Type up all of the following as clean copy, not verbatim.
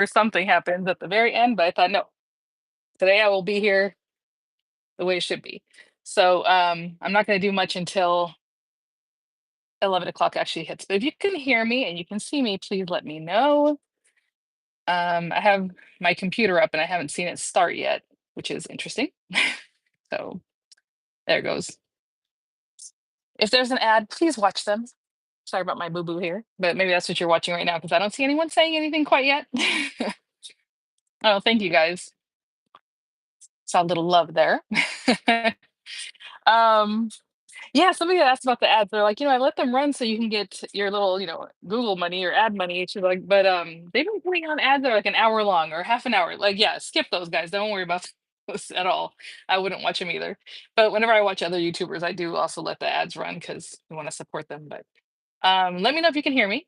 or something happens at the very end. But I thought, no, today I will be here the way it should be. So I'm not going to do much until 11 o'clock actually hits. But if you can hear me and you can see me, please let me know. I have my computer up and I haven't seen it start yet, which is interesting. So there it goes. If there's an ad, please watch them. Sorry about my boo boo here, but maybe that's what you're watching right now because I don't see anyone saying anything quite yet. Oh, thank you guys. Saw a little love there. um, yeah, somebody had asked about the ads. They're like, I let them run so you can get your little, Google money or ad money. She's like, but they've been putting on ads that are like an hour long or half an hour. Like, yeah, skip those guys. Don't worry about those at all. I wouldn't watch them either. But whenever I watch other YouTubers, I do also let the ads run because I want to support them. But let me know if you can hear me.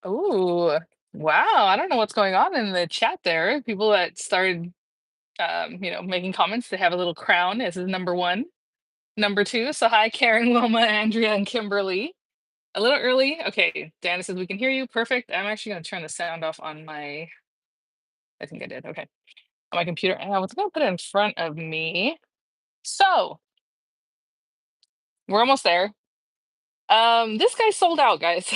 Oh, wow. I don't know what's going on in the chat there. People that started, making comments, they have a little crown. This is number one. Number two, so hi, Karen, Wilma, Andrea, and Kimberly. A little early. Okay, Dana says we can hear you. Perfect. I'm actually going to turn the sound off on my, I think I did. Okay. On my computer. And I was going to put it in front of me. So we're almost there. This guy sold out, guys.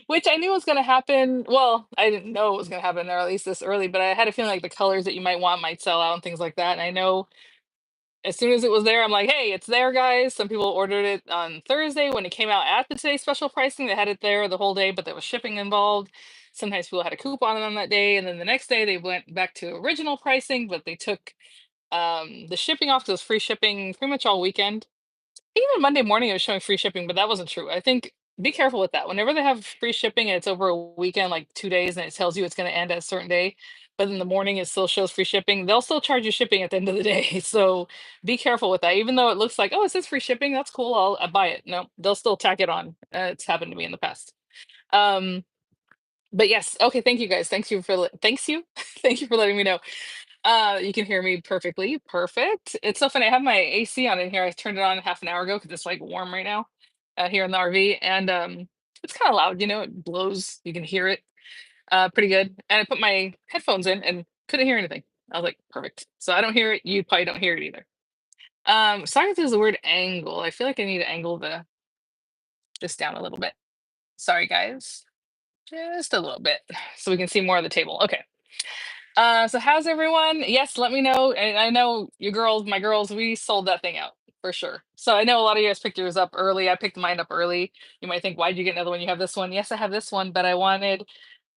Which I knew was going to happen. Well, I didn't know it was going to happen, or at least this early, but I had a feeling like the colors that you might want might sell out and things like that. And I know as soon as it was there, I'm like, hey, it's there, guys. Some people ordered it on Thursday when it came out at the Today Special pricing. They had it there the whole day, but there was shipping involved. Sometimes people had a coupon on that day, and then the next day they went back to original pricing, but they took the shipping off because it was free shipping pretty much all weekend. Even Monday morning, it was showing free shipping, but that wasn't true. I think be careful with that. Whenever they have free shipping and it's over a weekend, like 2 days, and it tells you it's going to end at a certain day, but in the morning it still shows free shipping, they'll still charge you shipping at the end of the day. So be careful with that. Even though it looks like, oh, it says free shipping, that's cool. I'll buy it. No, they'll still tack it on. It's happened to me in the past. Um, but yes, okay. Thank you guys. Thanks you for thanks you. Thank you for letting me know. You can hear me perfectly. Perfect. It's so funny. I have my AC on in here. I turned it on half an hour ago because it's like warm right now here in the RV, and it's kind of loud. It blows. You can hear it pretty good. And I put my headphones in and couldn't hear anything. I was like, perfect. So I don't hear it. You probably don't hear it either. Sorry if there's the word angle. I feel like I need to angle this down a little bit. Sorry, guys. Just a little bit so we can see more of the table. Okay. So how's everyone? Yes, let me know. And I know you girls, my girls, we sold that thing out for sure. So I know a lot of you guys picked yours up early. I picked mine up early. You might think, why'd you get another one? You have this one. Yes, I have this one, but I wanted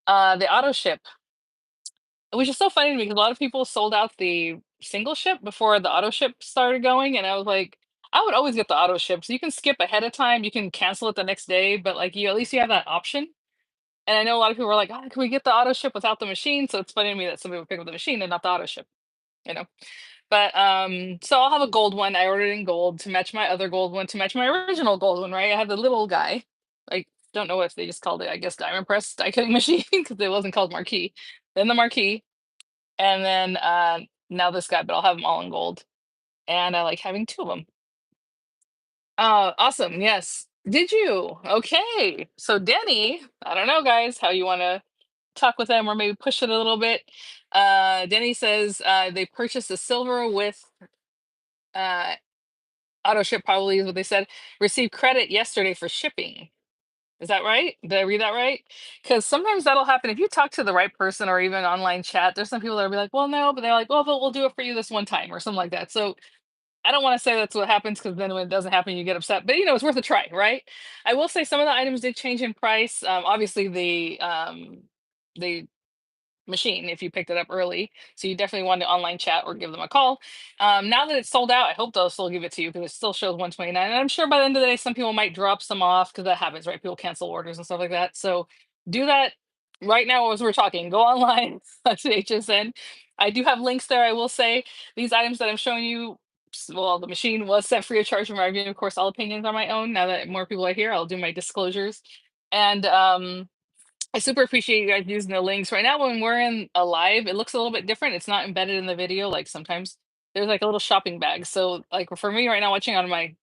the auto ship, which is so funny to me because a lot of people sold out the single ship before the auto ship started going. And I was like, I would always get the auto ship. So you can skip ahead of time, you can cancel it the next day, but like you at least you have that option. And I know a lot of people were like, oh, can we get the auto ship without the machine? So it's funny to me that somebody would pick up the machine and not the auto ship, you know. But so I'll have a gold one. I ordered in gold to match my other gold one to match my original gold one, right? I had the little guy. I don't know if they just called it, I guess, diamond press die cutting machine because it wasn't called marquee. Then the marquee, and then now this guy. But I'll have them all in gold, and I like having two of them. Oh, awesome! Yes. Did you? Okay. So Denny, I don't know, guys, how you want to talk with them or maybe push it a little bit. Denny says they purchased the silver with uh, auto ship, probably is what they said. Received credit yesterday for shipping. Is that right? Did I read that right? Because sometimes that'll happen if you talk to the right person or even online chat. There's some people that'll be like, "Well, no," but they're like, "Well, but we'll do it for you this one time," or something like that. So I don't want to say that's what happens because then when it doesn't happen, you get upset. But it's worth a try, right? I will say some of the items did change in price. Obviously, the machine if you picked it up early. So you definitely want to online chat or give them a call. Now that it's sold out, I hope they'll still give it to you because it still shows 129. And I'm sure by the end of the day, some people might drop some off because that happens, right? People cancel orders and stuff like that. So do that right now as we're talking. Go online to HSN. I do have links there. I will say these items that I'm showing you. Well, the machine was set free of charge from my review. Of course, all opinions are my own. Now that more people are here, I'll do my disclosures. And I super appreciate you guys using the links. Right now, when we're in a live, it looks a little bit different. It's not embedded in the video. Like sometimes there's like a little shopping bag. So like for me right now, watching on my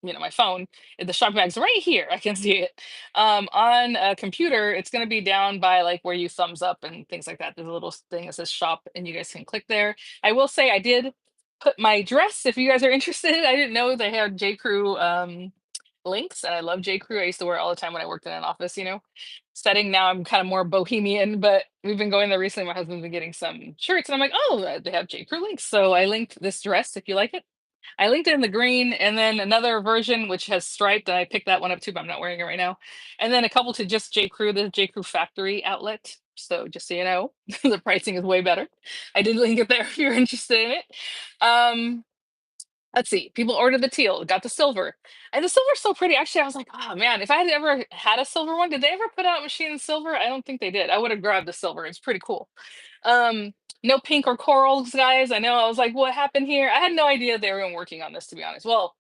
my phone, the shopping bag's right here. I can see it. On a computer, it's going to be down by like where you thumbs up and things like that. There's a little thing that says shop, and you guys can click there. I will say I did put my dress if you guys are interested. I didn't know they had J. Crew links, and I love J. Crew. I used to wear it all the time when I worked in an office, setting. Now I'm kind of more bohemian, but we've been going there recently. My husband's been getting some shirts, and I'm like, oh, they have J. Crew links. So I linked this dress if you like it. I linked it in the green, and then another version which has striped, and I picked that one up too, but I'm not wearing it right now. And then a couple to just J. Crew, the J. Crew factory outlet. So just so you know, the pricing is way better. I did link it there if you're interested in it. Um, let's see. People ordered the teal, got the silver. And the silver's so pretty. Actually, I was like, oh man, if I had ever had a silver one, did they ever put out machine silver? I don't think they did. I would have grabbed the silver. It's pretty cool. Um, no pink or corals, guys. I know. I was like, what happened here? I had no idea they were even working on this, to be honest. Well,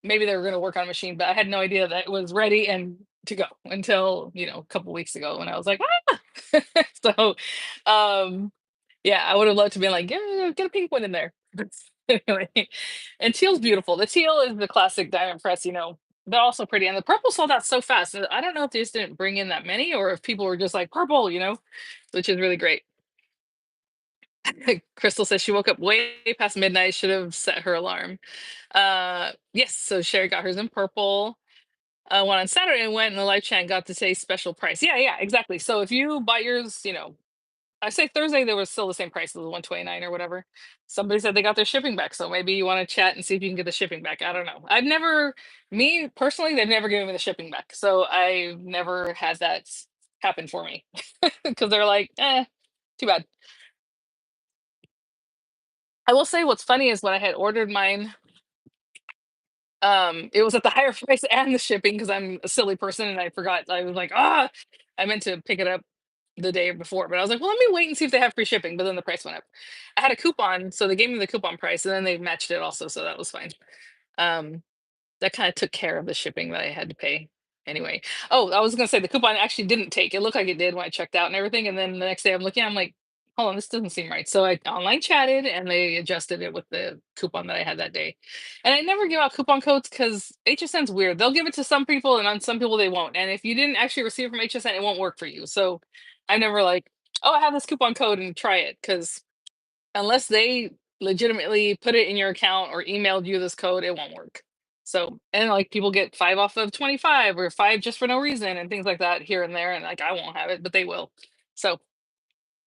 maybe they were going to work on a machine, but I had no idea that it was ready and to go until a couple weeks ago when I was like, ah. So, um, yeah, I would have loved to be like, get a pink one in there. But anyway, and teal's beautiful. The teal is the classic diamond press. They're also pretty, and the purple sold out so fast. I don't know if they just didn't bring in that many, or if people were just like purple, which is really great. Crystal says she woke up way past midnight. Should have set her alarm. Yes, so Sherry got hers in purple. One on Saturday and went in the live chat and got to say special price. Yeah, yeah, exactly. So if you bought yours, I say Thursday, there was still the same price, it was 129 or whatever. Somebody said they got their shipping back, so maybe you want to chat and see if you can get the shipping back. I don't know. Me personally, they've never given me the shipping back, so I've never had that happen for me because they're like, too bad. I will say what's funny is when I had ordered mine, it was at the higher price and the shipping because I'm a silly person and I forgot. I was like, I meant to pick it up the day before, but I was like, well, let me wait and see if they have free shipping. But then the price went up. I had a coupon, so they gave me the coupon price, and then they matched it also, so that was fine. Um, that kind of took care of the shipping that I had to pay anyway. Oh, I was gonna say the coupon actually didn't take. It looked like it did when I checked out and everything, and then the next day I'm looking, I'm like, hold on, this doesn't seem right. So I online chatted and they adjusted it with the coupon that I had that day. And I never give out coupon codes because HSN's weird. They'll give it to some people and on some people they won't. And if you didn't actually receive it from HSN, it won't work for you. So I never like, oh, I have this coupon code and try it because unless they legitimately put it in your account or emailed you this code, it won't work. So, and like people get 5 off of 25 or 5 just for no reason and things like that here and there. And like I won't have it, but they will. So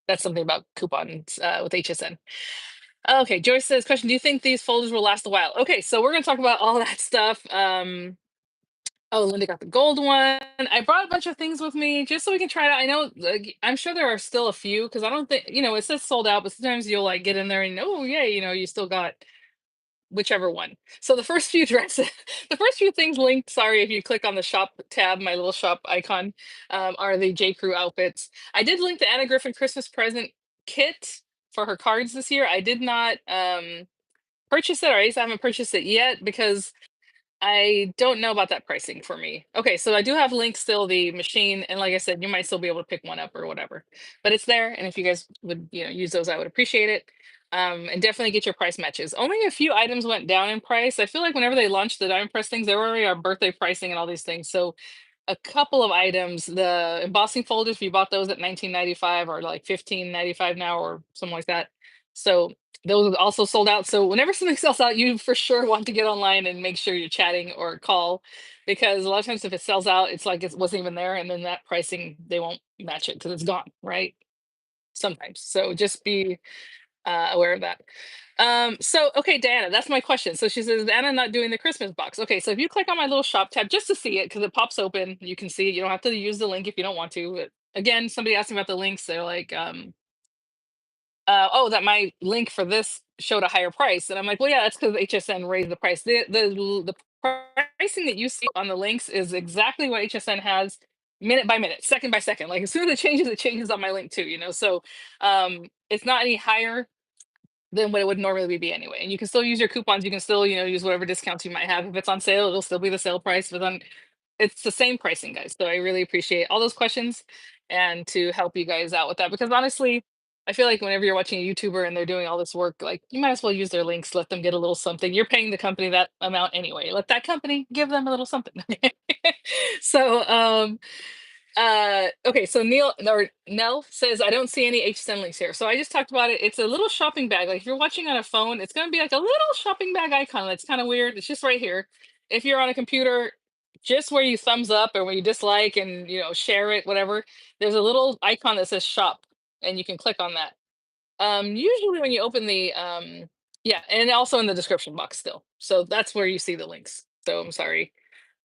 that's something about coupons with HSN. Okay, Joyce says, question, do you think these folders will last a while? Okay, so we're going to talk about all that stuff. Oh, Linda got the gold one. I brought a bunch of things with me just so we can try it out. I know, like, I'm sure there are still a few because I don't think, it says sold out, but sometimes you'll like get in there and, oh, yeah, you still got whichever one. So the first few dresses, the first few things linked, sorry, if you click on the shop tab, my little shop icon, are the J. Crew outfits. I did link the Anna Griffin Christmas present kit for her cards this year. I did not purchase it, or at least I haven't purchased it yet because I don't know about that pricing for me. Okay, so I do have links still, the machine, and like I said, you might still be able to pick one up or whatever. But it's there, and if you guys would, use those, I would appreciate it. And definitely get your price matches. Only a few items went down in price. I feel like whenever they launched the diamond press things, they were already on birthday pricing and all these things. So a couple of items, the embossing folders, if you bought those at 19.95 or like 15.95 now or something like that. So those also sold out. So whenever something sells out, you for sure want to get online and make sure you're chatting or call because a lot of times if it sells out, it's like it wasn't even there, and then that pricing they won't match it because it's gone, right? Sometimes. So just be aware of that. So okay, Diana, that's my question. So she says, Anna not doing the Christmas box. Okay, so if you click on my little shop tab just to see it, because it pops open, you can see it. You don't have to use the link if you don't want to. But again, somebody asked me about the links. They're like, oh, that my link for this showed a higher price. And I'm like, well, yeah, that's because HSN raised the price. The pricing that you see on the links is exactly what HSN has minute by minute, second by second. Like as soon as it changes on my link too, So it's not any higher than what it would normally be anyway. And you can still use your coupons. You can still, use whatever discounts you might have. If it's on sale, it'll still be the sale price. But then it's the same pricing, guys. So I really appreciate all those questions and to help you guys out with that because honestly, I feel like whenever you're watching a YouTuber and they're doing all this work, like you might as well use their links, let them get a little something. You're paying the company that amount anyway. Let that company give them a little something. so okay, so Neil or Nell says I don't see any HSN links here. So I just talked about it. It's a little shopping bag. Like if you're watching on a phone, it's gonna be like a little shopping bag icon. That's kind of weird. It's just right here. If you're on a computer, just where you thumbs up or where you dislike and share it, whatever, there's a little icon that says shop, and you can click on that. Usually when you open the yeah, and also in the description box still. So that's where you see the links. So I'm sorry.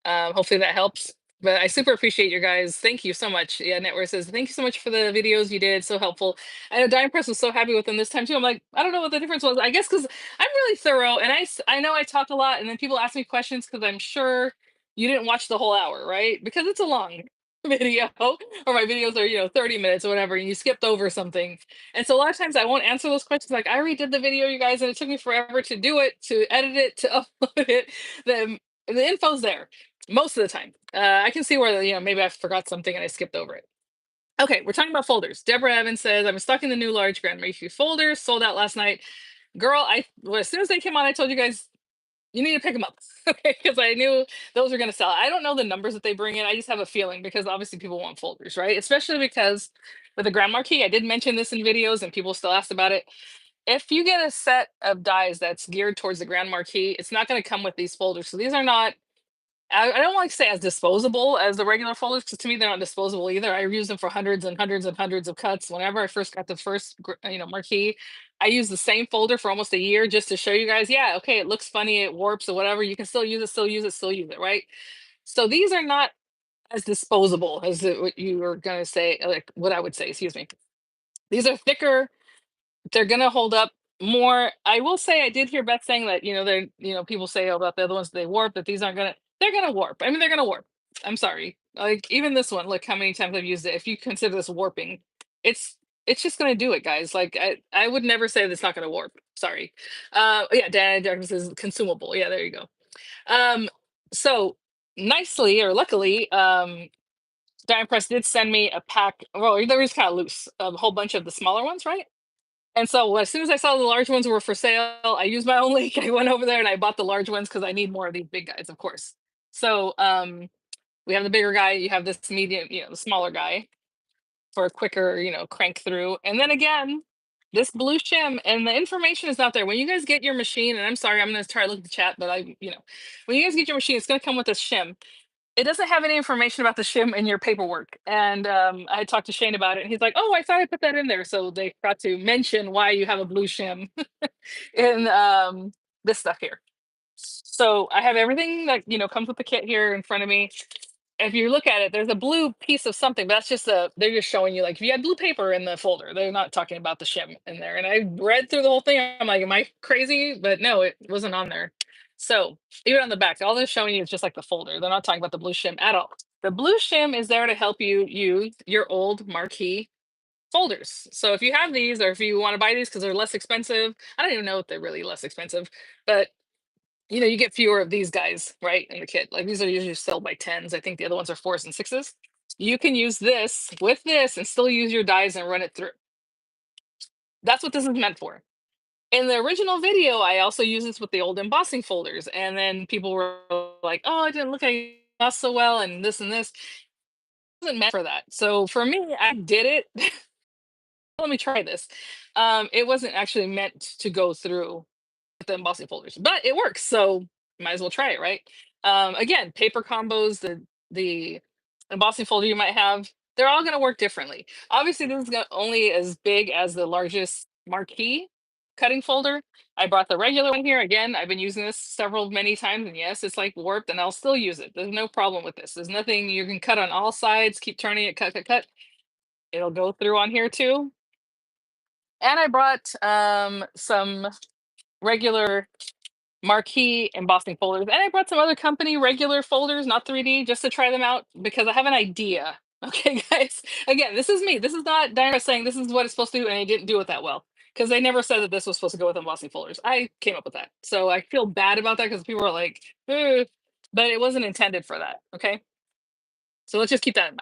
Hopefully that helps. But I super appreciate your guys. Thank you so much. Yeah, Network says, thank you so much for the videos you did. So helpful. I know Dime Press was so happy with them this time too. I'm like, I don't know what the difference was. I guess because I'm really thorough and I know I talk a lot and then people ask me questions because I'm sure you didn't watch the whole hour, right? Because it's a long video or my videos are, 30 minutes or whatever, and you skipped over something. And so a lot of times I won't answer those questions. Like I redid the video, you guys, and it took me forever to do it, to edit it, to upload it. The info's there most of the time. I can see where maybe I forgot something and I skipped over it. Okay, we're talking about folders. Deborah Evans says I'm stuck in the new large Grand Marie folders. Sold out last night. Girl, well, as soon as they came on, I told you guys you need to pick them up. Okay, because I knew those were going to sell. I don't know the numbers that they bring in. I just have a feeling because obviously people want folders, right? Especially because with the Grand Marquis, I did mention this in videos and people still asked about it. If you get a set of dies that's geared towards the Grand Marquis, it's not going to come with these folders. So these are not, I don't like to say as disposable as the regular folders because to me they're not disposable either. I use them for hundreds and hundreds and hundreds of cuts. Whenever I first got the first, marquee, I used the same folder for almost a year just to show you guys. Yeah, okay, it looks funny, it warps or whatever. You can still use it, still use it, still use it, right? So these are not as disposable as what you were gonna say, like what I would say. Excuse me. These are thicker, they're gonna hold up more. I will say I did hear Beth saying that, they're, people say about the other ones they warp, that these aren't gonna they're gonna warp. I mean, they're gonna warp. I'm sorry. Like even this one, look how many times I've used it. If you consider this warping, it's it's just gonna do it, guys. Like I would never say that it's not gonna warp. Sorry. Yeah, Dan Jackson is consumable. Yeah, there you go. Um, so nicely or luckily, Diane Press did send me a pack. Well, they were just kind of loose, a whole bunch of the smaller ones, right? And so as soon as I saw the large ones were for sale, I used my own link. I went over there and I bought the large ones because I need more of these big guys, of course. So we have the bigger guy, you have this medium, the smaller guy for a quicker, crank through. And then again, this blue shim and the information is not there. When you guys get your machine, and I'm sorry, I'm gonna try to look at the chat, but when you guys get your machine, it's gonna come with this shim. It doesn't have any information about the shim in your paperwork. And I talked to Shane about it, and he's like, "Oh, I thought I put that in there." So they forgot to mention why you have a blue shim in this stuff here. So I have everything that comes with the kit here in front of me. If you look at it, there's a blue piece of something, but that's just they're just showing you like if you had blue paper in the folder, they're not talking about the shim in there. And I read through the whole thing. I'm like, am I crazy? But no, it wasn't on there. So even on the back, all they're showing you is just like the folder. They're not talking about the blue shim at all. The blue shim is there to help you use your old marquee folders. So if you have these, or if you want to buy these because they're less expensive, I don't even know if they're really less expensive, but you get fewer of these guys, right, in the kit. Like these are usually sold by tens. I think the other ones are fours and sixes. You can use this with this and still use your dies and run it through. That's what this is meant for. In the original video, I also use this with the old embossing folders. And then people were like, oh, it didn't look like it embossed so well, and this and this. It wasn't meant for that. So for me, I did it. Let me try this. It wasn't actually meant to go through the embossing folders, but it works. So might as well try it, right? Again, paper combos, the embossing folder you might have, they're all going to work differently. Obviously, this is only as big as the largest marquee cutting folder. I brought the regular one here. Again, I've been using this many times, and yes, it's like warped, and I'll still use it. There's no problem with this. There's nothing you can cut on all sides. Keep turning it, cut, cut, cut. It'll go through on here too. And I brought some regular marquee embossing folders. And I brought some other company regular folders, not 3D, just to try them out because I have an idea. Okay, guys. Again, this is me. This is not Diana saying this is what it's supposed to do, and I didn't do it that well. Because they never said that this was supposed to go with embossing folders. I came up with that. So I feel bad about that because people are like, "Ugh," but it wasn't intended for that. Okay. So let's just keep that in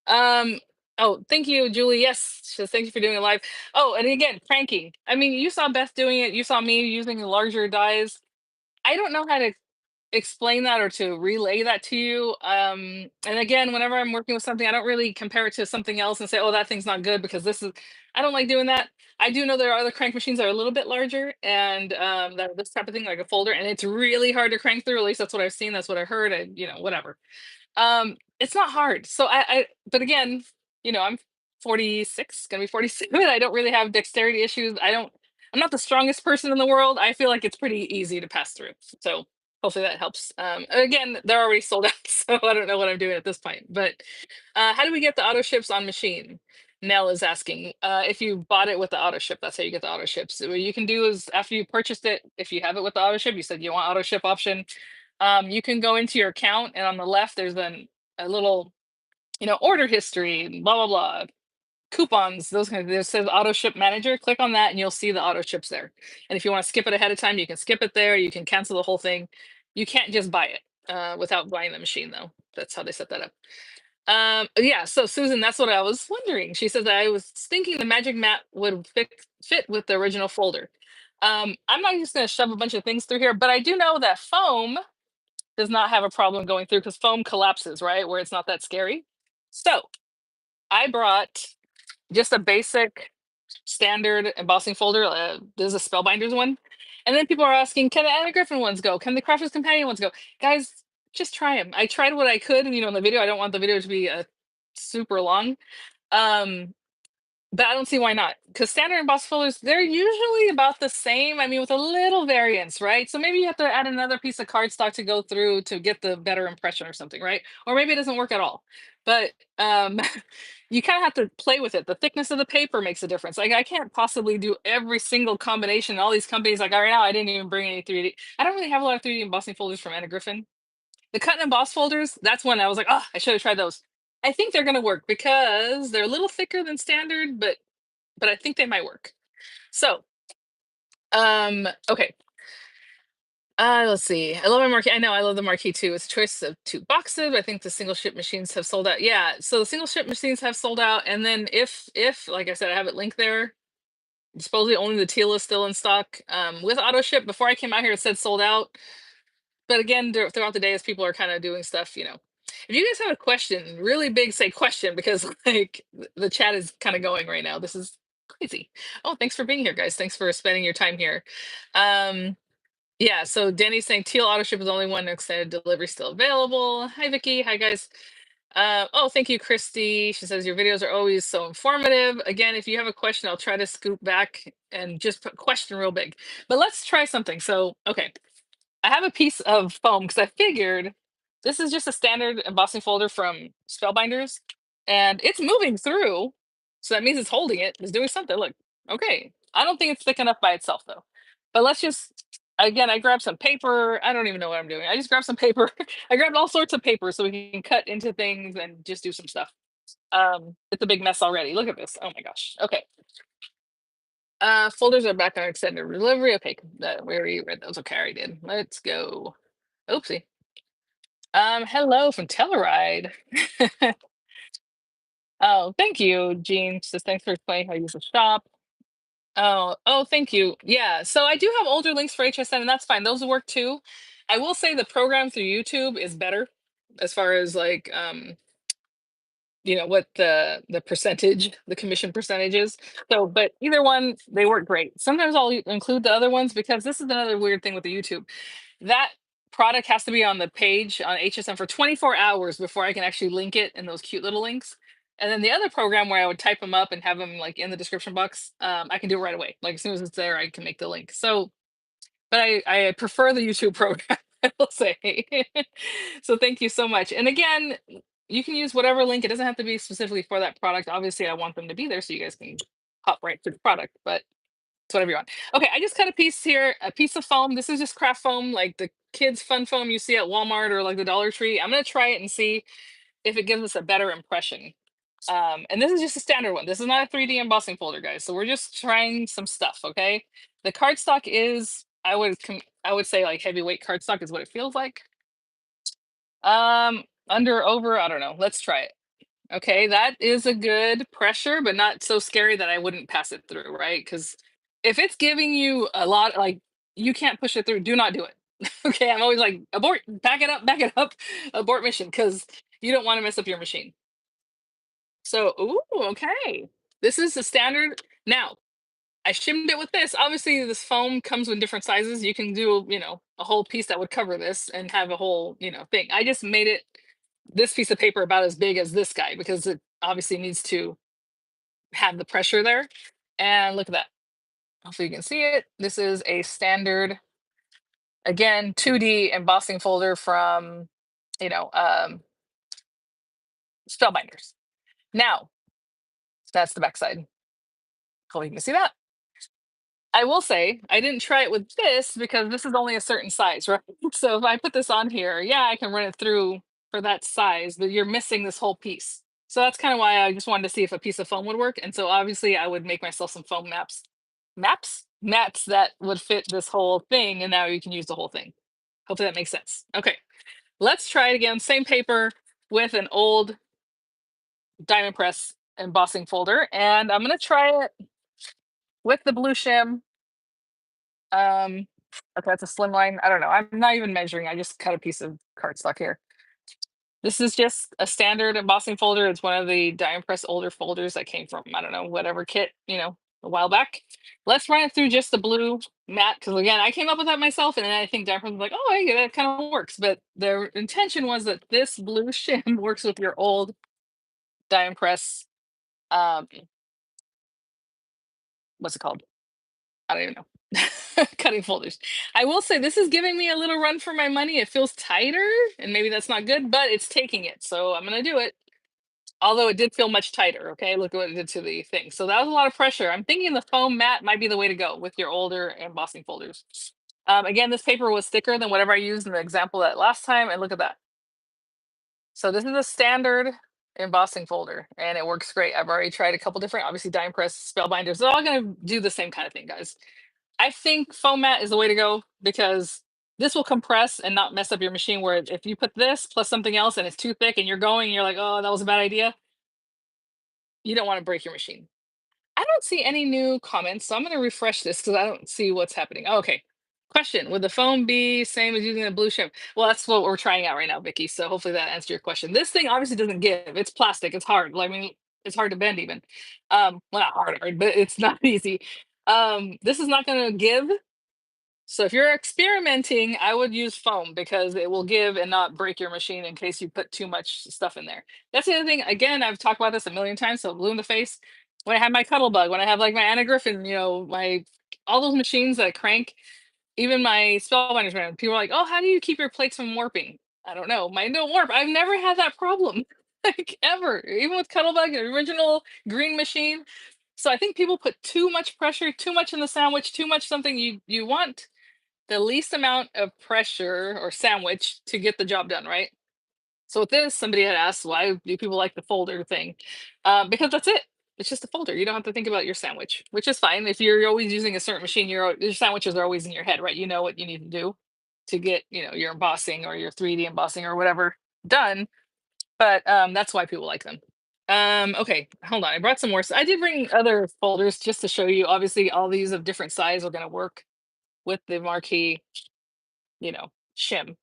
mind. Oh, thank you, Julie. Yes, she says, thank you for doing it live. Oh, and again, cranking. I mean, you saw Beth doing it. You saw me using larger dies. I don't know how to explain that or to relay that to you. And again, whenever I'm working with something, I don't really compare it to something else and say, oh, that thing's not good because this is, I don't like doing that. I do know there are other crank machines that are a little bit larger and that this type of thing, like a folder, and it's really hard to crank through. At least that's what I've seen. That's what I heard. And, whatever. It's not hard. So but again, I'm 46, gonna be 47. I don't really have dexterity issues. I'm not the strongest person in the world. I feel like it's pretty easy to pass through. So hopefully that helps. Again, they're already sold out, so I don't know what I'm doing at this point. But how do we get the auto ships on machine? Nell is asking. If you bought it with the auto ship, that's how you get the auto ships. So what you can do is after you purchased it, if you have it with the auto ship, you said you want auto ship option, you can go into your account and on the left there's a little, order history, blah blah blah, coupons, those kind of. It says auto ship manager. Click on that and you'll see the auto ships there. And if you want to skip it ahead of time, you can skip it there. You can cancel the whole thing. You can't just buy it without buying the machine though. That's how they set that up. Yeah. So Susan, that's what I was wondering. She says I was thinking the magic mat would fit with the original folder. I'm not just going to shove a bunch of things through here, but I do know that foam does not have a problem going through because foam collapses, right? Where it's not that scary. So I brought just a basic standard embossing folder. There's a Spellbinders one. And then people are asking, can the Anna Griffin ones go? Can the Crafter's Companion ones go? Guys, just try them. I tried what I could, in the video. I don't want the video to be super long. Um, but I don't see why not. Because standard embossed folders, they're usually about the same. I mean, with a little variance, right? So maybe you have to add another piece of cardstock to go through to get the better impression or something, right? Or maybe it doesn't work at all. But you kind of have to play with it. The thickness of the paper makes a difference. Like I can't possibly do every single combination. All these companies, like right now, I didn't even bring any 3D. I don't really have a lot of 3D embossing folders from Anna Griffin. The cut and emboss folders, that's when I was like, oh, I should have tried those. I think they're gonna work because they're a little thicker than standard, but I think they might work. So, okay. Let's see. I love my marquee. I know I love the marquee too. It's a choice of two boxes. I think the single ship machines have sold out. Yeah, so the single ship machines have sold out. And then if like I said, I have it linked there. Supposedly only the teal is still in stock. With auto ship, before I came out here, it said sold out. But again, throughout the day, as people are kind of doing stuff, If you guys have a question, really big, say question because like the chat is kind of going right now. This is crazy. Oh, thanks for being here, guys. Thanks for spending your time here. Um, yeah, so Danny's saying teal auto ship is only one extended delivery still available. Hi, Vicky. Hi, guys. Oh, thank you, Christy. She says your videos are always so informative. Again, if you have a question, I'll try to scoop back and just put question real big. But let's try something. So, okay. I have a piece of foam because I figured this is just a standard embossing folder from Spellbinders and it's moving through. So that means it's holding it, it's doing something. Look, okay. I don't think it's thick enough by itself though. But let's just, again, I grabbed some paper. I don't even know what I'm doing. I just grabbed some paper. I grabbed all sorts of paper so we can cut into things and just do some stuff. It's a big mess already. Look at this. Oh my gosh. Okay. Folders are back on extended delivery. Okay, we already read those. Okay, I already did. Let's go. Oopsie. Hello from Telluride. Oh, thank you, Jean. Says thanks for explaining how to use the shop. Oh, thank you. Yeah, so I do have older links for HSN, and that's fine. Those will work too. I will say the program through YouTube is better as far as like what the percentage, the commission percentage is. So but either one, they work great. Sometimes I'll include the other ones because this is another weird thing with the YouTube. That product has to be on the page on HSM for 24 hours before I can actually link it in those cute little links. And then the other program where I would type them up and have them like in the description box, I can do it right away. Like as soon as it's there, I can make the link. So but I prefer the YouTube program, I will say. So thank you so much. And again, you can use whatever link. It doesn't have to be specifically for that product. Obviously, I want them to be there so you guys can hop right to the product, but it's whatever you want. Okay, I just cut a piece here, a piece of foam. This is just craft foam, like the kids' fun foam you see at Walmart or like the Dollar Tree. I'm gonna try it and see if it gives us a better impression. And this is just a standard one. This is not a 3D embossing folder, guys. So we're just trying some stuff, okay? The cardstock is, I would say like heavyweight cardstock is what it feels like. Under, over, I don't know. Let's try it. Okay, that is a good pressure, but not so scary that I wouldn't pass it through, right? Because if it's giving you a lot, like you can't push it through, do not do it. Okay, I'm always like, abort, back it up, abort mission, because you don't want to mess up your machine. So, ooh, okay. This is the standard. Now, I shimmed it with this. Obviously, this foam comes with different sizes. You can do, a whole piece that would cover this and have a whole, thing. I just made it this piece of paper about as big as this guy because it obviously needs to have the pressure there. And look at that. Hopefully you can see it. This is a standard, again, 2D embossing folder from, you know, um, Spellbinders. Now, that's the backside. Hopefully you can see that. I will say I didn't try it with this because this is only a certain size, right? So if I put this on here, yeah, I can run it through for that size, but you're missing this whole piece. So that's kind of why I just wanted to see if a piece of foam would work. And so obviously I would make myself some foam mats that would fit this whole thing. And now you can use the whole thing. Hopefully that makes sense. Okay, let's try it again. Same paper with an old diamond press embossing folder. And I'm going to try it with the blue shim. Um, okay, that's a slim line. I don't know. I'm not even measuring. I just cut a piece of cardstock here. This is just a standard embossing folder. It's one of the die press older folders that came from, I don't know, whatever kit, a while back. Let's run it through just the blue mat because again, I came up with that myself, and then I think die press was like, oh, hey, that kind of works. But their intention was that this blue shim works with your old die press. Um, what's it called? I don't even know. Cutting folders. I will say this is giving me a little run for my money. It feels tighter, and maybe that's not good, but it's taking it. So I'm going to do it. Although it did feel much tighter. Okay. Look what it did to the thing. So that was a lot of pressure. I'm thinking the foam mat might be the way to go with your older embossing folders. Again, this paper was thicker than whatever I used in the example that last time. And look at that. So this is a standard embossing folder and it works great. I've already tried a couple different, obviously, dime press, spellbinders. They're all going to do the same kind of thing, guys. I think foam mat is the way to go because this will compress and not mess up your machine. Where if you put this plus something else and it's too thick and you're going, you're like, oh, that was a bad idea. You don't want to break your machine. I don't see any new comments, so I'm going to refresh this because I don't see what's happening. Oh, okay. Question: would the foam be same as using a blue shim? Well, that's what we're trying out right now, Vicky. So hopefully that answered your question. This thing obviously doesn't give. It's plastic. It's hard. Like, I mean, it's hard to bend even. Well, not hard, but it's not easy. This is not going to give. So if you're experimenting, I would use foam because it will give and not break your machine in case you put too much stuff in there. That's the other thing. Again, I've talked about this a million times. So blue in the face. When I have my cuddle bug, when I have like my Anna Griffin, my all those machines that crank, even my spellbinders brand, people are like, "Oh, how do you keep your plates from warping?" I don't know. Mine don't warp. I've never had that problem, like ever. Even with Cuttlebug, the original green machine. So I think people put too much pressure, too much in the sandwich, too much something you want the least amount of pressure or sandwich to get the job done, right? So with this, somebody had asked, why do people like the folder thing? Because that's it. It's just a folder. You don't have to think about your sandwich, which is fine. If you're always using a certain machine, your sandwiches are always in your head, right? You know what you need to do to get, your embossing or your 3D embossing or whatever done. But that's why people like them. Okay, hold on. I brought some more. I did bring other folders just to show you. Obviously, all these of different size are going to work with the marquee shim.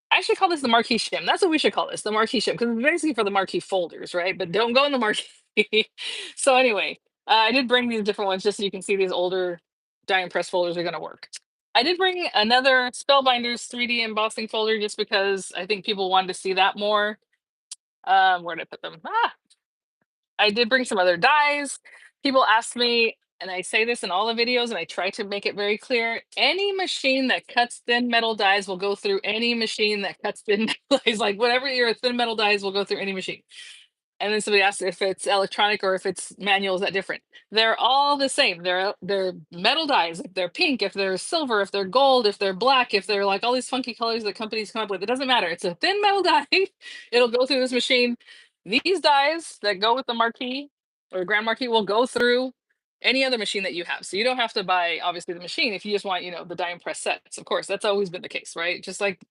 I should call this the marquee shim. That's what we should call this, the marquee shim, because it's basically for the marquee folders, right? But don't go in the marquee. So anyway, I did bring these different ones just so you can see these older die press folders are going to work. I did bring another Spellbinders 3D embossing folder just because I think people wanted to see that more. Where did I put them? I did bring some other dies. People ask me, and I say this in all the videos, and I try to make it very clear. Any machine that cuts thin metal dies will go through any machine that cuts thin metal dies. Like whatever your thin metal dies will go through any machine. And then somebody asks if it's electronic or if it's manual. Is that different? They're all the same. They're metal dies. If they're pink, if they're silver, if they're gold, if they're black, if they're like all these funky colors that companies come up with. It doesn't matter. It's a thin metal die. It'll go through this machine. These dies that go with the marquee or grand marquee will go through any other machine that you have. So you don't have to buy obviously the machine if you just want, the die and press sets. Of course, that's always been the case, right? Just like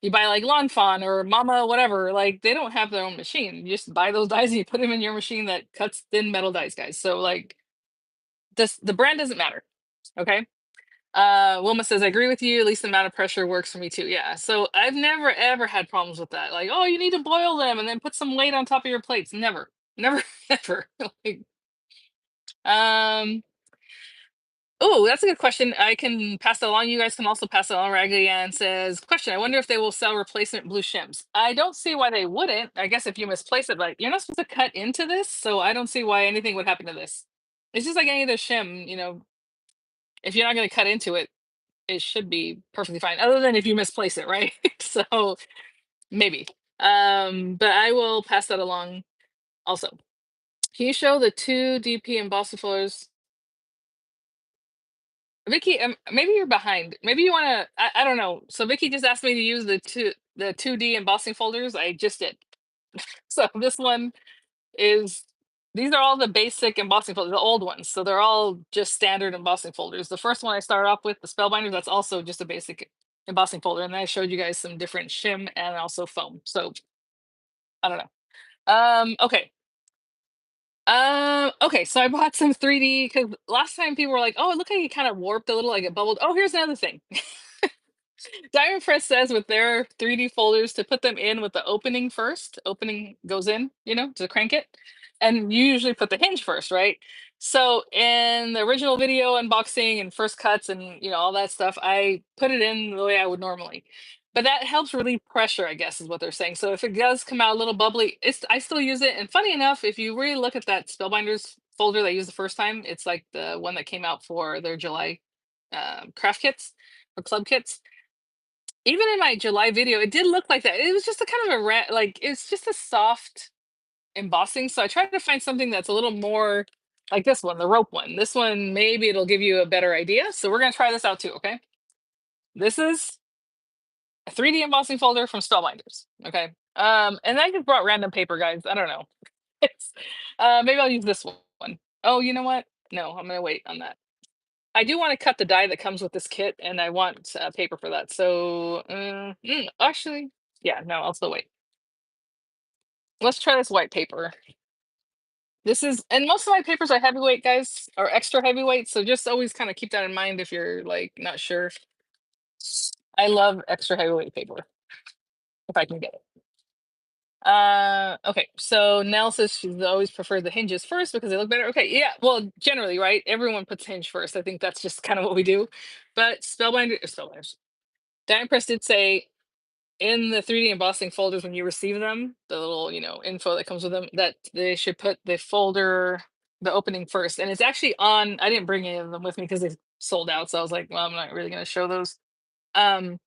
You buy like Lawn Fawn or Mama, whatever. Like they don't have their own machine. You just buy those dies and you put them in your machine that cuts thin metal dies, guys. So like this, the brand doesn't matter. Okay. Wilma says, I agree with you. At least the amount of pressure works for me too. Yeah. So I've never ever had problems with that. Like, oh, you need to boil them and then put some weight on top of your plates. Never, never, ever. Like, um, oh, that's a good question. I can pass that along. You guys can also pass it along. Raggedy Ann says, question, I wonder if they will sell replacement blue shims. I don't see why they wouldn't. I guess if you misplace it, but you're not supposed to cut into this. So I don't see why anything would happen to this. It's just like any other shim, if you're not going to cut into it, it should be perfectly fine, other than if you misplace it, right? So maybe. But I will pass that along also. Can you show the two DP embossing folders? Vicky, maybe you're behind. Maybe you want to. I don't know. So Vicky just asked me to use the 2D embossing folders. I just did. So this one is. These are all the basic embossing folders, the old ones. So they're all just standard embossing folders. The first one I started off with, the Spellbinders, that's also just a basic embossing folder. And then I showed you guys some different shim and also foam. So I don't know. Okay. Okay, so I bought some 3D because last time people were like, oh, it looked like it kind of warped a little, like it bubbled. Oh, here's another thing. Diamond Press says with their 3D folders to put them in with the opening first. Opening goes in, to crank it. And you usually put the hinge first, right? So in the original video unboxing and first cuts and all that stuff, I put it in the way I would normally. But that helps relieve pressure, I guess, is what they're saying. So if it does come out a little bubbly, I still use it. And funny enough, if you really look at that Spellbinders folder they used the first time, it's like the one that came out for their July craft kits or club kits. Even in my July video, it did look like that. It was just a kind of like it's just a soft embossing. So I tried to find something that's a little more like this one, the rope one. This one, maybe it'll give you a better idea. So we're gonna try this out too. Okay. This is a 3D embossing folder from Spellbinders. Okay. And I just brought random paper, guys. I don't know. It's maybe I'll use this one. Oh, you know what? No, I'm gonna wait on that. I do want to cut the die that comes with this kit, and I want paper for that. So, actually, yeah, no, I'll still wait. Let's try this white paper. This is, and most of my papers are heavyweight, guys, or extra heavyweight. So just always kind of keep that in mind if you're like not sure. I love extra heavyweight paper if I can get it. Okay, so Nell says she's always preferred the hinges first because they look better. Okay, yeah, well, generally, right? Everyone puts hinge first. I think that's just kind of what we do. But Spellbinders, Diamond Press did say in the 3D embossing folders when you receive them, the little, info that comes with them, that they should put the folder, the opening first. And it's actually on, I didn't bring any of them with me because they sold out. So I was like, well, I'm not really going to show those. Um,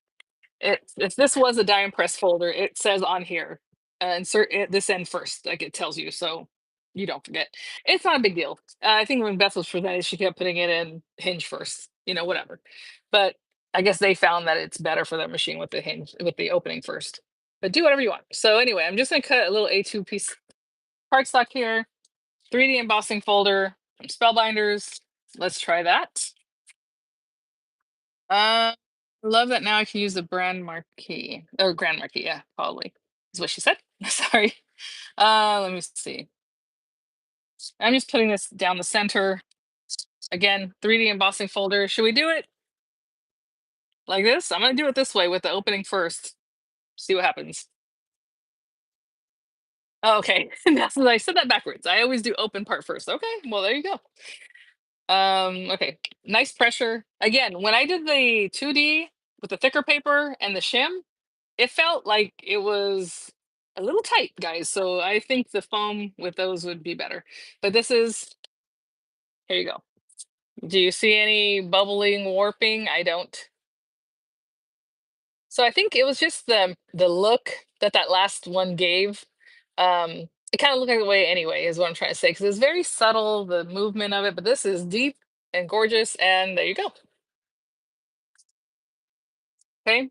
if this was a Diamond Press folder, it says on here, insert this end first, like it tells you. So you don't forget. It's not a big deal. I think when Beth was presented, she kept putting it in hinge first, whatever. But I guess they found that it's better for their machine with the hinge, with the opening first. But do whatever you want. So anyway, I'm just gonna cut a little A2 piece cardstock here, 3D embossing folder from Spellbinders. Let's try that. I love that now I can use the brand marquee or grand marquee. Yeah, probably is what she said. Sorry. Let me see. I'm just putting this down the center. Again, 3D embossing folder. Should we do it like this? I'm gonna do it this way with the opening first. See what happens. Oh, okay. That's I said that backwards. I always do open part first. Okay, well there you go. Okay. Nice pressure. Again, when I did the 2D with the thicker paper and the shim, it felt like it was a little tight, guys. So I think the foam with those would be better. But this is, here you go. Do you see any bubbling warping? I don't. So I think it was just the look that that last one gave. It kind of looked like the way anyway, is what I'm trying to say, because it's very subtle, the movement of it, but this is deep and gorgeous, and there you go. Okay.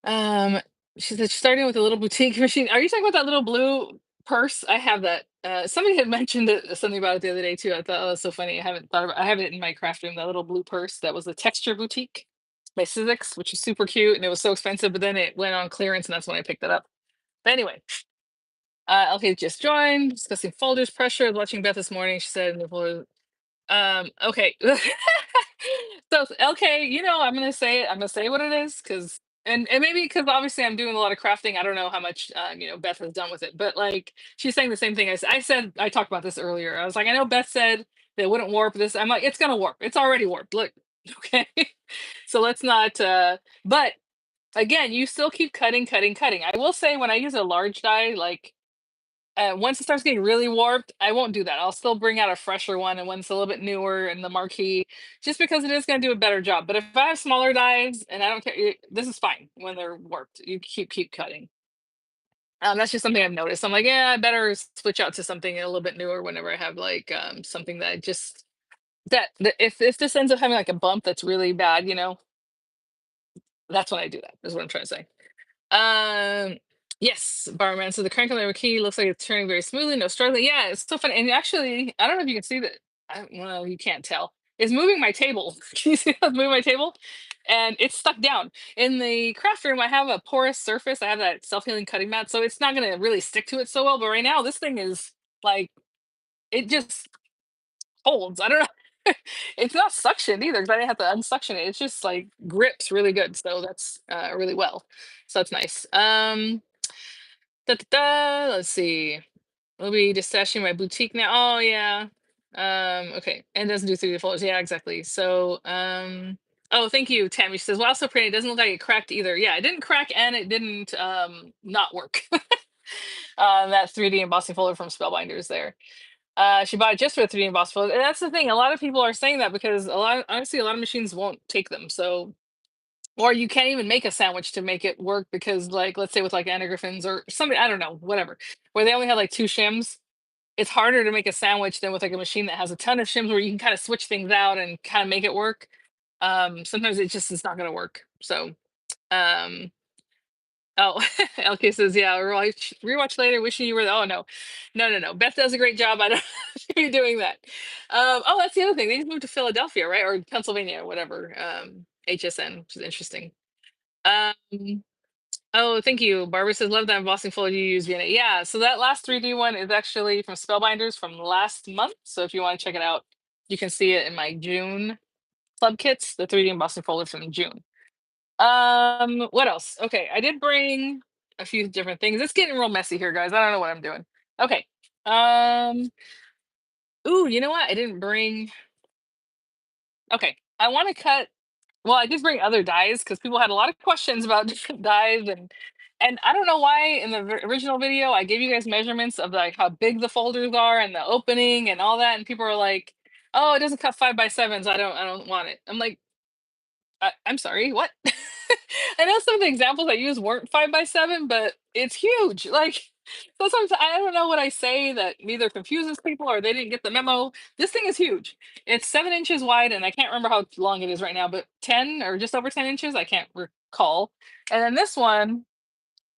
Um, she said she's starting with a little boutique machine. Are you talking about that little blue purse? I have that. Somebody had mentioned something about it the other day too. I thought, oh, that's so funny. I haven't thought about. I have it in my craft room. That little blue purse that was a texture boutique. by Sizzix, which is super cute, and it was so expensive, but then it went on clearance, and that's when I picked it up. But anyway, LK just joined, discussing folders pressure. Watching Beth this morning, she said in the folder. Okay. So LK, I'm gonna say it. I'm gonna say what it is, because and maybe because obviously I'm doing a lot of crafting. I don't know how much Beth has done with it, but like she's saying the same thing. I said I talked about this earlier. I was like, I know Beth said that it wouldn't warp this. I'm like, it's gonna warp. It's already warped. Look, okay. So let's not. But again, you still keep cutting, cutting, cutting. I will say when I use a large die, like once it starts getting really warped, I won't do that. I'll still bring out a fresher one and one's a little bit newer in the Marquee, just because it is going to do a better job. But if I have smaller dies, and I don't care, this is fine when they're warped. You keep cutting. That's just something I've noticed. I'm like, yeah, I better switch out to something a little bit newer whenever I have like something that I just that if this ends up having like a bump that's really bad, that's when I do that. Is what I'm trying to say. Um, yes, barman. So the crank on the key looks like it's turning very smoothly, no struggling. Yeah, it's so fun. And actually, I don't know if you can see that. Well, you can't tell. It's moving my table. Can you see how it's moving my table? And it's stuck down. In the craft room, I have a porous surface. I have that self-healing cutting mat, so it's not going to really stick to it so well. But right now, this thing is like it just holds. I don't know. It's not suction either, because I didn't have to unsuction it. It's just like grips really good. So that's really well. So that's nice. Let's see. We'll be destashing my boutique now. Oh yeah. Okay. And doesn't do 3D folders. Yeah, exactly. So oh, thank you, Tammy. She says, wow, so pretty. It doesn't look like it cracked either. Yeah, it didn't crack and it didn't not work. That 3D embossing folder from Spellbinders there. She bought it just for the 3D embossing folder. And that's the thing. A lot of people are saying that because honestly, a lot of machines won't take them. So or you can't even make a sandwich to make it work because like let's say with like Anna Griffin's or somebody, I don't know, whatever, where they only have like two shims, it's harder to make a sandwich than with like a machine that has a ton of shims where you can kind of switch things out and kind of make it work. Sometimes it just is not going to work. So um oh, LK says, yeah, rewatch later, wishing you were oh no, no, Beth does a great job. I don't should be doing that. Oh, that's the other thing, they just moved to Philadelphia, right, or Pennsylvania, whatever. HSN, which is interesting. um Oh, thank you. Barbara says, love that embossing folder you use, Vienna. Yeah, so that last 3D one is actually from Spellbinders from last month. So if you want to check it out, you can see it in my June club kits, the 3D embossing folder from June. What else? Okay, I did bring a few different things. It's getting real messy here, guys. I don't know what I'm doing. Okay. Um, ooh, you know what? I didn't bring. Okay, I want to cut. Well, I did bring other dyes because people had a lot of questions about different dyes, and I don't know why in the original video I gave you guys measurements of like how big the folders are and the opening and all that, and people are like, "Oh, it doesn't cut 5x7s. I don't want it." I'm like, I'm sorry, what? I know some of the examples I used weren't 5x7, but it's huge. Like sometimes I don't know what I say that either confuses people or they didn't get the memo. This thing is huge. It's 7 inches wide, and I can't remember how long it is right now, but 10 or just over 10 inches. I can't recall. And then this one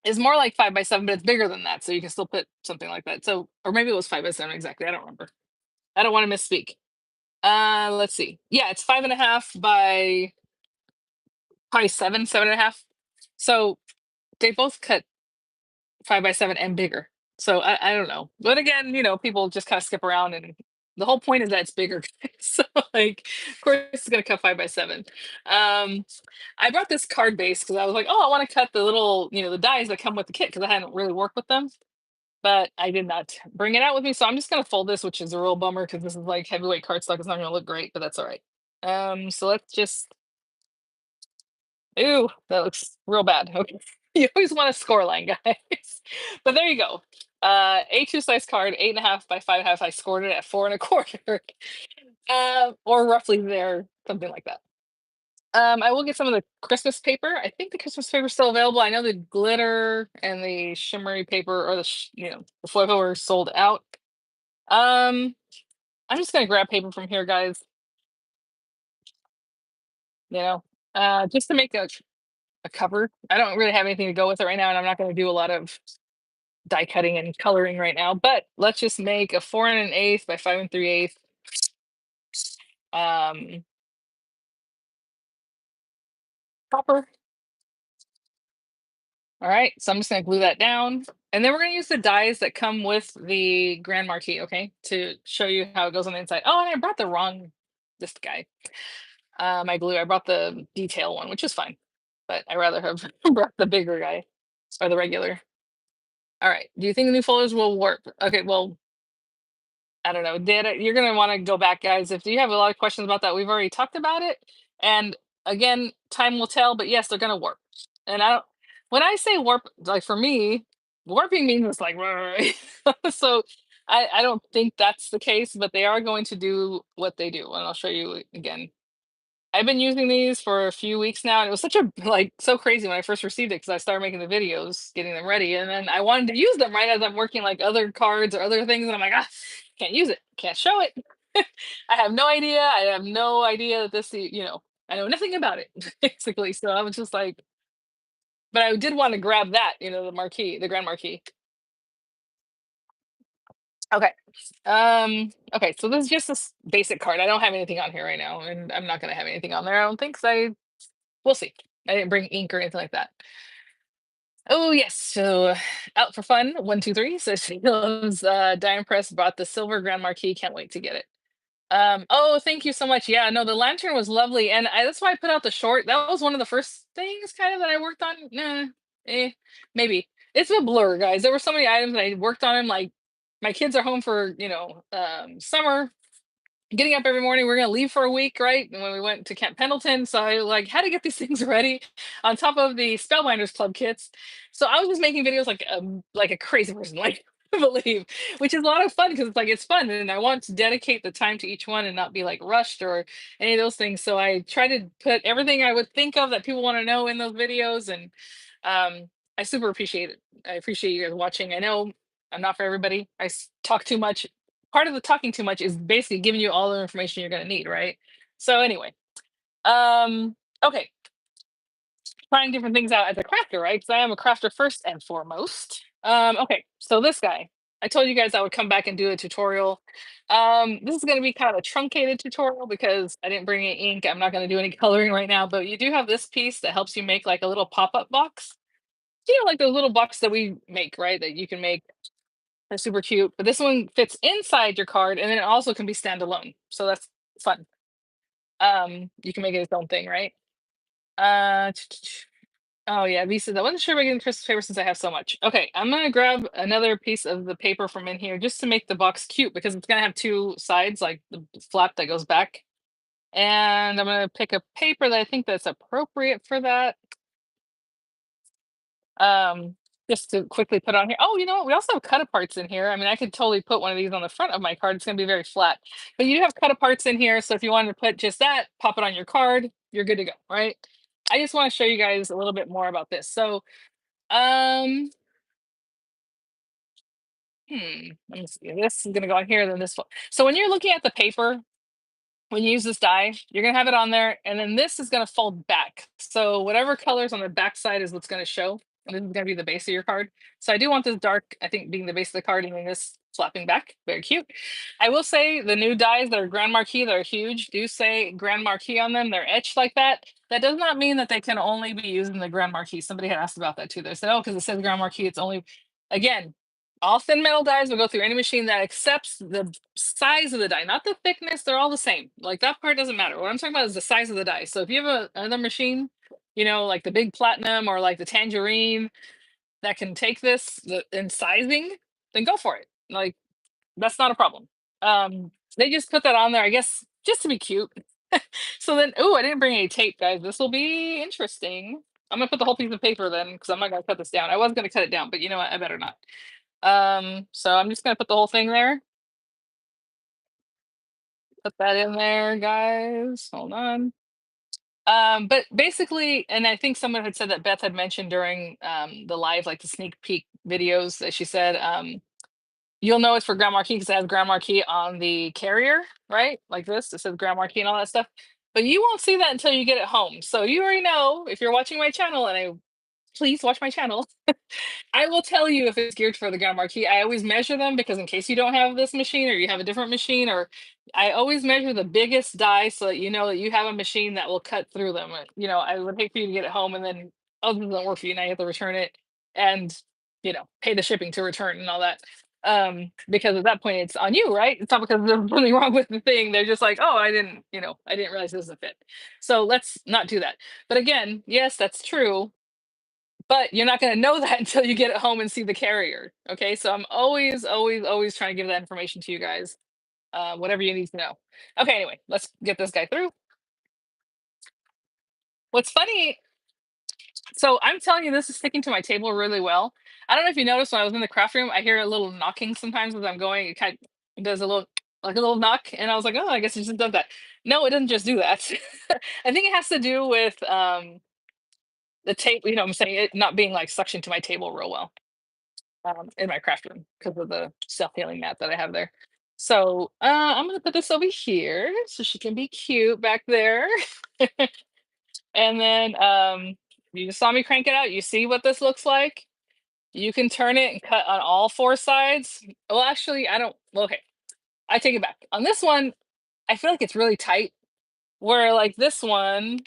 is more like 5x7, but it's bigger than that. So you can still put something like that. So, or maybe it was 5x7 exactly. I don't remember. I don't want to misspeak. Let's see. Yeah, it's 5.5 by probably seven and a half. So they both cut 5x7 and bigger. So I don't know. But again, people just kind of skip around, and the whole point is that it's bigger. So like, of course it's gonna cut 5x7. Um, I brought this card base because I was like, oh, I want to cut the little, the dies that come with the kit because I hadn't really worked with them. But I did not bring it out with me. So I'm just gonna fold this, which is a real bummer because this is like heavyweight cardstock. It's not gonna look great, but that's all right. So let's just Ooh, that looks real bad. Okay. You always want a score line, guys. But there you go. A2 size card, 8.5 by 5.5. I scored it at 4.25. Or roughly there, something like that. I will get some of the Christmas paper. I think the Christmas paper is still available. I know the glitter and the shimmery paper or the foil paper are sold out. Um, I'm just gonna grab paper from here, guys. You know, just to make a cover. I don't really have anything to go with it right now, and I'm not going to do a lot of die cutting and coloring right now. But let's just make a 4 1/8 by 5 3/8. Um, proper. All right, so I'm just gonna glue that down. And then we're gonna use the dies that come with the Grand Marquis, okay, to show you how it goes on the inside. Oh, and I brought the wrong, this guy. My glue, I brought the detail one, which is fine, but I rather have brought the bigger guy or the regular. All right, do you think the new folders will work? Okay, well, I don't know. Data, you're gonna want to go back, guys. If you have a lot of questions about that, we've already talked about it. And again, time will tell. But yes, they're gonna warp. And I don't. When I say warp, like for me, warping means it's like so. I don't think that's the case, but they are going to do what they do, and I'll show you again. I've been using these for a few weeks now, and it was such a like so crazy when I first received it because I started making the videos, getting them ready, and then I wanted to use them right as I'm working like other cards or other things, and I'm like, ah, can't use it, can't show it. I have no idea. I have no idea that this, I know nothing about it basically. So I was just like, but I did want to grab that, the marquee, the Grand Marquis. Okay. Okay, so this is just this basic card. I don't have anything on here right now, and I'm not gonna have anything on there, I don't think, 'cause we'll see. I didn't bring ink or anything like that. Oh yes, so out for fun. 1, 2, 3. So she loves Diamond Press bought the silver Grand Marquis. Can't wait to get it. Oh, thank you so much. Yeah, no, the lantern was lovely, and that's why I put out the short. That was one of the first things kind of that I worked on. Nah, maybe it's a blur, guys. There were so many items that I worked on. And like, my kids are home for summer, getting up every morning. We're gonna leave for a week, right? And when we went to Camp Pendleton, so I like had to get these things ready on top of the Spellbinders Club kits. So I was just making videos like a crazy person, like I believe, which is a lot of fun because it's fun, and I want to dedicate the time to each one and not be like rushed or any of those things. So I try to put everything I would think of that people want to know in those videos, and I super appreciate it. I appreciate you guys watching. I know I'm not for everybody. Talk too much. Part of the talking too much is basically giving you all the information you're going to need, right? So anyway, um, okay, trying different things out as a crafter, right? Because I am a crafter first and foremost. Okay, so this guy, I told you guys I would come back and do a tutorial. This is going to be kind of a truncated tutorial because I didn't bring any ink. I'm not going to do any coloring right now, but you do have this piece that helps you make like a little pop-up box. Like those little boxes that we make, right? That you can make. They're super cute, but this one fits inside your card, and then it also can be standalone. So that's fun. You can make it its own thing, right? Uh, oh yeah, V says I wasn't sure about getting Christmas paper since I have so much. Okay, I'm gonna grab another piece of the paper from in here just to make the box cute because it's gonna have two sides, like the flap that goes back. And I'm gonna pick a paper that I think that's appropriate for that. Um, just to quickly put on here. Oh, you know what? We also have cut aparts in here. I mean, I could totally put one of these on the front of my card. It's going to be very flat, but you do have cut aparts in here. So if you wanted to put just that, pop it on your card, you're good to go, right? I just want to show you guys a little bit more about this. So, um, let me see. This is going to go on here, then this one. So when you're looking at the paper, when you use this die, you're gonna have it on there, and then this is gonna fold back. So whatever colors on the back side is what's gonna show, and this is gonna be the base of your card. So I do want this dark, I think, being the base of the card, and then this flapping back. Very cute. I will say the new dies that are Grand Marquis that are huge do say Grand Marquis on them. They're etched like that. That does not mean that they can only be used in the Grand Marquis. Somebody had asked about that too. They said, oh, because it says Grand Marquis, it's only again, all thin metal dies will go through any machine that accepts the size of the die, not the thickness. They're all the same. Like that part doesn't matter. What I'm talking about is the size of the die. So if you have another machine, like the big platinum or like the tangerine that can take this in sizing, then go for it. Like that's not a problem. They just put that on there, I guess, just to be cute. So then, oh, I didn't bring any tape, guys. This will be interesting. I'm gonna put the whole piece of paper then, because I'm not gonna cut this down. I was gonna cut it down, but you know what? I better not. So I'm just gonna put the whole thing there. Put that in there, guys. Hold on. But basically, and I think someone had said that Beth had mentioned during the live, like the sneak peek videos, that she said, you'll know it's for Grand Marquis because it has Grand Marquis on the carrier, right? Like this, it says Grand Marquis and all that stuff. But you won't see that until you get it home. So you already know if you're watching my channel, and I please watch my channel. I will tell you if it's geared for the Grand Marquis. I always measure them because in case you don't have this machine or you have a different machine, or I always measure the biggest die so that you know that you have a machine that will cut through them. I would hate for you to get it home and then oh, this doesn't work for you. Now you have to return it and pay the shipping to return and all that. Because at that point it's on you, right? It's not because there's something wrong with the thing. They're just like, oh, I didn't realize this doesn't fit. So let's not do that. But again, yes, that's true, but you're not going to know that until you get it home and see the carrier. Okay. So I'm always, always, always trying to give that information to you guys, whatever you need to know. Okay. Anyway, let's get this guy through. What's funny, so I'm telling you, this is sticking to my table really well. I don't know if you noticed when I was in the craft room, I hear a little knocking sometimes as I'm going. It does a little, like a little knock. And I was like, oh, I guess it just does that. No, it doesn't just do that. I think it has to do with the tape, I'm saying it not being like suction to my table real well. In my craft room because of the self-healing mat that I have there. So I'm gonna put this over here so she can be cute back there. And then you just saw me crank it out. You see what this looks like? You can turn it and cut on all four sides. Well, actually, I don't. Well, okay, I take it back. On this one, I feel like it's really tight. Where like this one,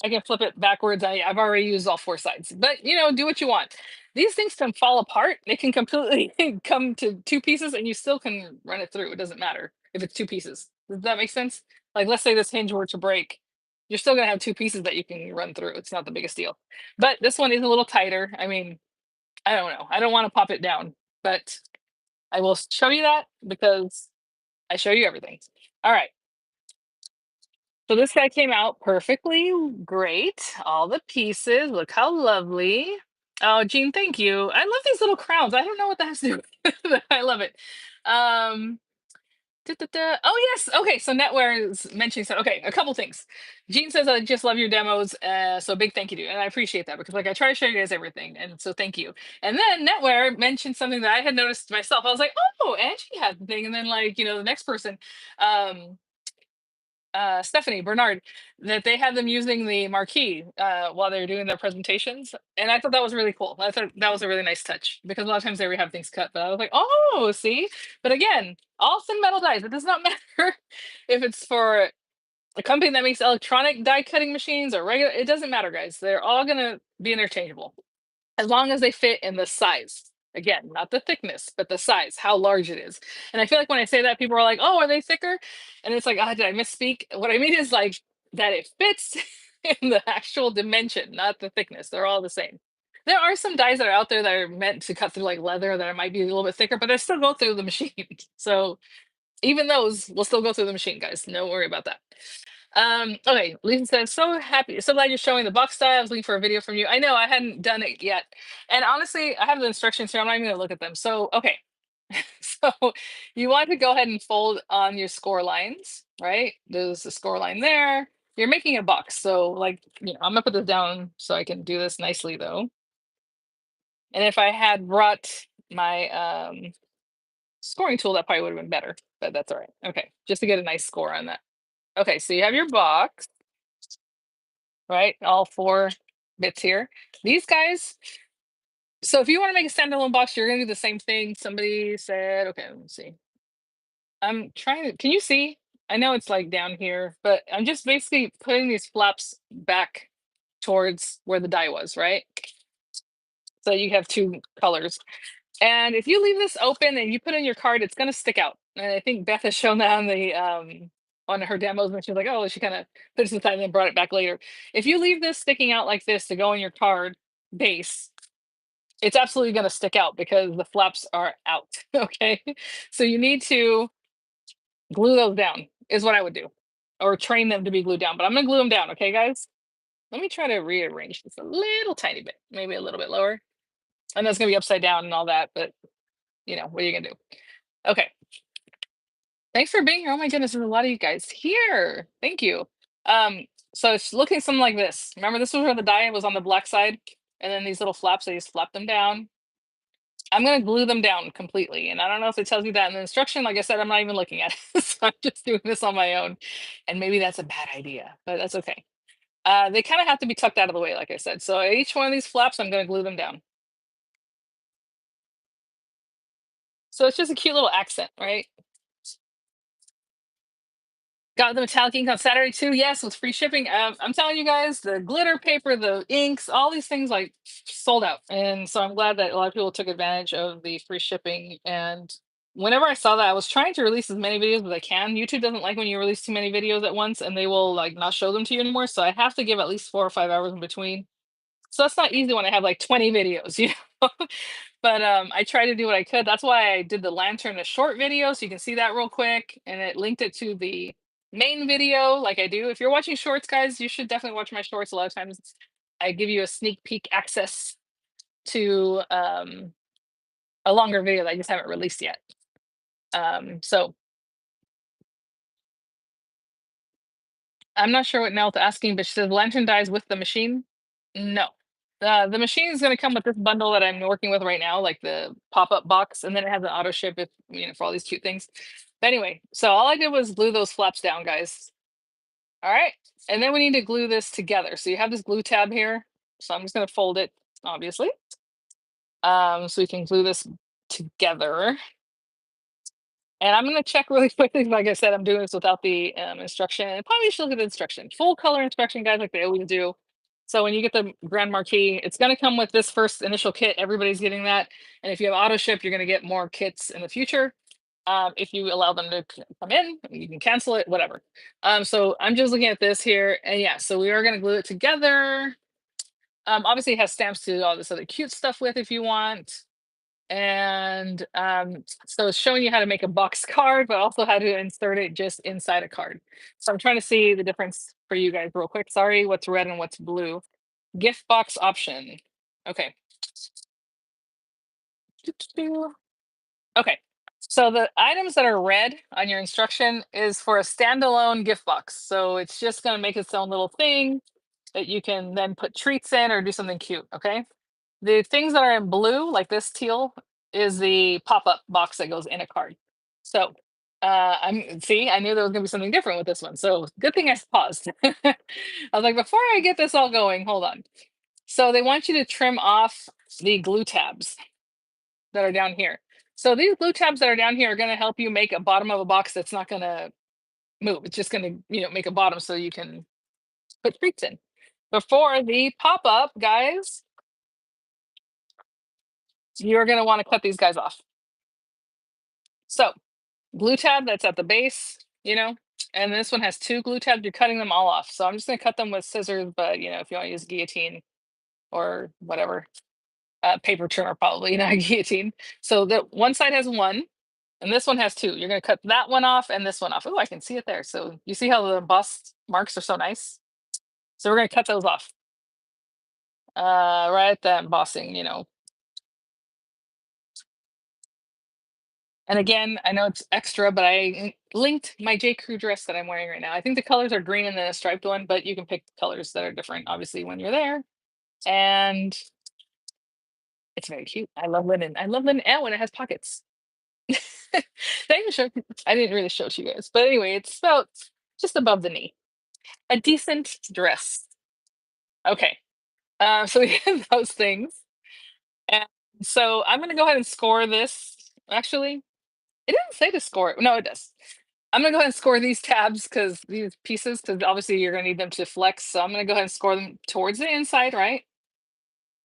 I can flip it backwards. I've already used all four sides, but do what you want. These things can fall apart. They can completely come to two pieces, and you still can run it through. It doesn't matter if it's two pieces. Does that make sense? Like, let's say this hinge were to break, you're still gonna have two pieces that you can run through. It's not the biggest deal. But this one is a little tighter. I mean, I don't know. I don't want to pop it down, but I will show you that because I show you everything. All right. So this guy came out perfectly great. All the pieces. Look how lovely. Oh, Jean, thank you. I love these little crowns. I don't know what that has to do with I love it. Um, Oh, yes. Okay. So Netwear is mentioning so okay, a couple things. Jean says I just love your demos. So big thank you to you. And I appreciate that because like I try to show you guys everything. And so thank you. And then Netwear mentioned something that I had noticed myself. I was like, oh, Angie has the thing. And then like, the next person, um, Stephanie Bernard, that they had them using the marquee while they were doing their presentations, and I thought that was really cool. I thought that was a really nice touch because a lot of times they would have things cut, but I was like, oh, see. But again, all thin metal dies. It does not matter if it's for a company that makes electronic die cutting machines or regular. It doesn't matter, guys. They're all gonna be interchangeable as long as they fit in the size. Again, not the thickness, but the size, how large it is. And I feel like when I say that, people are like, "Oh, are they thicker?" And it's like, "Ah, did I misspeak?" What I mean is like that it fits in the actual dimension, not the thickness. They're all the same. There are some dies that are out there that are meant to cut through like leather that might be a little bit thicker, but they still go through the machine. So even those will still go through the machine, guys. Don't worry about that. Okay, Lisa says, so happy, so glad you're showing the box style. I was looking for a video from you. I know I hadn't done it yet. And honestly, I have the instructions here. I'm not even gonna look at them. So okay. So you want to go ahead and fold on your score lines, right? There's a score line there. You're making a box. So like, I'm gonna put this down so I can do this nicely though. And if I had brought my scoring tool, that probably would have been better, but that's all right. Okay, just to get a nice score on that. Okay, so you have your box, right? All four bits here. These guys, so if you want to make a standalone box, you're gonna do the same thing. Somebody said, okay, let me see. I'm trying to, can you see? I know it's like down here, but I'm just basically putting these flaps back towards where the die was, right? So you have two colors. And if you leave this open and you put in your card, it's gonna stick out. And I think Beth has shown that on her demos when she was like, oh, she kind of put it to the side and then brought it back later. If you leave this sticking out like this to go in your card base, it's absolutely gonna stick out because the flaps are out. Okay. So you need to glue those down, is what I would do. Or train them to be glued down. But I'm gonna glue them down, okay, guys? Let me try to rearrange this a little tiny bit, maybe a little bit lower. I know it's gonna be upside down and all that, but what are you gonna do? Okay. Thanks for being here. Oh my goodness, there's a lot of you guys here. Thank you. Um, so it's looking something like this. Remember, this was where the die was on the black side, and then these little flaps, I just flap them down. I'm gonna glue them down completely. And I don't know if it tells you that in the instruction. Like I said, I'm not even looking at it. So I'm just doing this on my own. And maybe that's a bad idea, but that's okay. They kind of have to be tucked out of the way, like I said. So each one of these flaps, I'm going to glue them down. So it's just a cute little accent, right? Got the metallic ink on Saturday too. Yes, with free shipping. I'm telling you guys, the glitter paper, the inks, all these things like sold out. And so I'm glad that a lot of people took advantage of the free shipping. And whenever I saw that, I was trying to release as many videos as I can. YouTube doesn't like when you release too many videos at once, and they will like not show them to you anymore. So I have to give at least 4 or 5 hours in between. So that's not easy when I have like 20 videos, you know. But I tried to do what I could. That's why I did the lantern a short video, so you can see that real quick, and it linked it to the main video, like I do. If you're watching shorts, guys, you should definitely watch my shorts. A lot of times, I give you a sneak peek access to a longer video that I just haven't released yet. So I'm not sure what Nell's asking, but she says lantern dies with the machine. No. The machine is going to come with this bundle that I'm working with right now, like the pop-up box, and then it has an auto ship if for all these cute things. But anyway, so all I did was glue those flaps down, guys. All right, and then we need to glue this together. So you have this glue tab here. So I'm just going to fold it, obviously, so we can glue this together. And I'm going to check really quickly. Like I said, I'm doing this without the instruction. And probably should look at the instruction. Full color inspection, guys, like they always do. So when you get the Grand Marquis, it's going to come with this first initial kit. Everybody's getting that. And if you have auto ship, you're going to get more kits in the future. If you allow them to come in, you can cancel it, whatever. So I'm just looking at this here. And yeah, so we are going to glue it together. Obviously, it has stamps to do all this other cute stuff with if you want. And so it's showing you how to make a box card, but also how to insert it just inside a card. So I'm trying to see the difference for you guys real quick. Sorry, what's red and what's blue. Gift box option. Okay. Doo-doo-doo. Okay. So the items that are red on your instruction is for a standalone gift box. So it's just going to make its own little thing that you can then put treats in or do something cute. Okay. The things that are in blue, like this teal, is the pop-up box that goes in a card. So I knew there was gonna be something different with this one. So good thing I paused. I was like, before I get this all going, hold on. So they want you to trim off the glue tabs that are down here. So these glue tabs that are down here are gonna help you make a bottom of a box that's not gonna move. It's just gonna, make a bottom so you can put treats in. Before the pop-up, guys, you're going to want to cut these guys off. So, glue tab that's at the base, and this one has two glue tabs. You're cutting them all off. So I'm just going to cut them with scissors, but if you want to use guillotine or whatever, paper trimmer probably, not a guillotine. So that one side has one, and this one has two. You're going to cut that one off and this one off. Oh, I can see it there. So you see how the embossed marks are so nice. So we're going to cut those off. Right at the embossing. And again, I know it's extra, but I linked my J. Crew dress that I'm wearing right now. I think the colors are green and then a striped one, but you can pick colors that are different, obviously, when you're there. And it's very cute. I love linen. I love linen, and when it has pockets. Did I even show? I didn't really show it to you guys, but anyway, it's about just above the knee. A decent dress. Okay. So we have those things, and so I'm going to go ahead and score this. Actually, it didn't say to score it. No, it does. I'm gonna go ahead and score these tabs because these pieces, because obviously you're gonna need them to flex. So I'm gonna go ahead and score them towards the inside, right?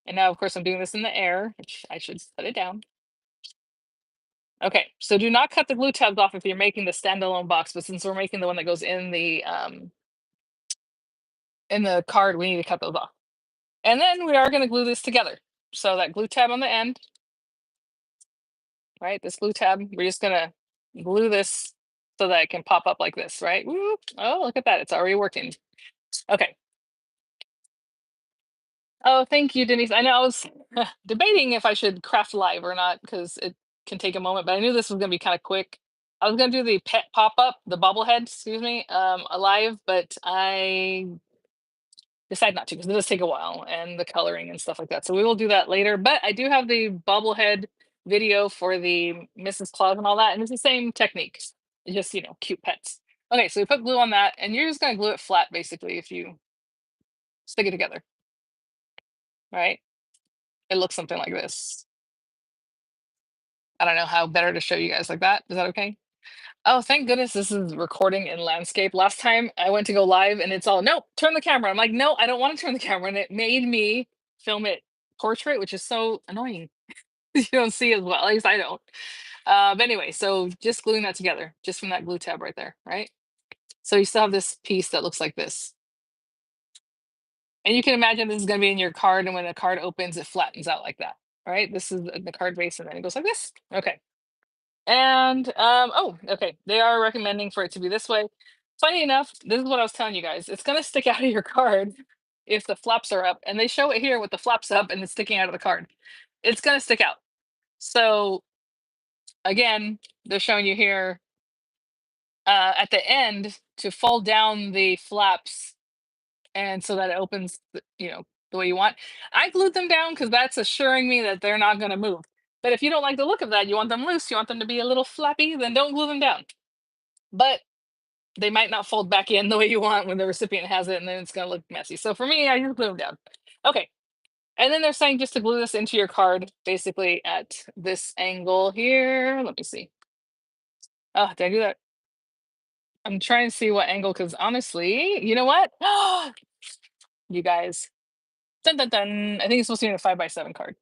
And now, of course, I'm doing this in the air, which I should set it down. Okay, so do not cut the glue tabs off if you're making the standalone box, but since we're making the one that goes in the card, we need to cut those off. And then we are gonna glue this together. So that glue tab on the end, right? This glue tab, we're just gonna glue this so that it can pop up like this, right? Whoop. Oh, look at that, it's already working. Okay. Oh, thank you, Denise. I know I was debating if I should craft live or not because it can take a moment, but I knew this was going to be kind of quick. I was going to do the pet pop up, the bobblehead, excuse me, alive, but I decided not to because it does take a while and the coloring and stuff like that. So we will do that later. But I do have the bobblehead video for the Mrs. Claus and all that, and it's the same technique. It's just cute pets. Okay, so we put glue on that, and you're just going to glue it flat, basically, if you stick it together, right? It looks something like this. I don't know how better to show you guys like that. Is that okay? Oh, thank goodness this is recording in landscape. Last time I went to go live and it's all, no, turn the camera. I'm like, no, I don't want to turn the camera. And it made me film it portrait, which is so annoying. You don't see as well. At least I don't. But anyway, so just gluing that together, just from that glue tab right there, right? So you still have this piece that looks like this. And you can imagine this is going to be in your card. And when the card opens, it flattens out like that, right? This is the card base and then it goes like this. Okay. And oh, okay. They are recommending for it to be this way. Funny enough, this is what I was telling you guys. It's gonna stick out of your card if the flaps are up. And they show it here with the flaps up and it's sticking out of the card. It's gonna stick out. So again, they're showing you here at the end to fold down the flaps and so that it opens the way you want. I glued them down because that's assuring me that they're not gonna move. But if you don't like the look of that, you want them loose, you want them to be a little flappy, then don't glue them down. But they might not fold back in the way you want when the recipient has it, and then it's going to look messy. So for me, I just glue them down. Okay. And then they're saying just to glue this into your card, basically at this angle here. Let me see. Oh, did I do that? I'm trying to see what angle, because honestly, you know what? You guys, dun, dun, dun. I think it's supposed to be in a 5x7 card.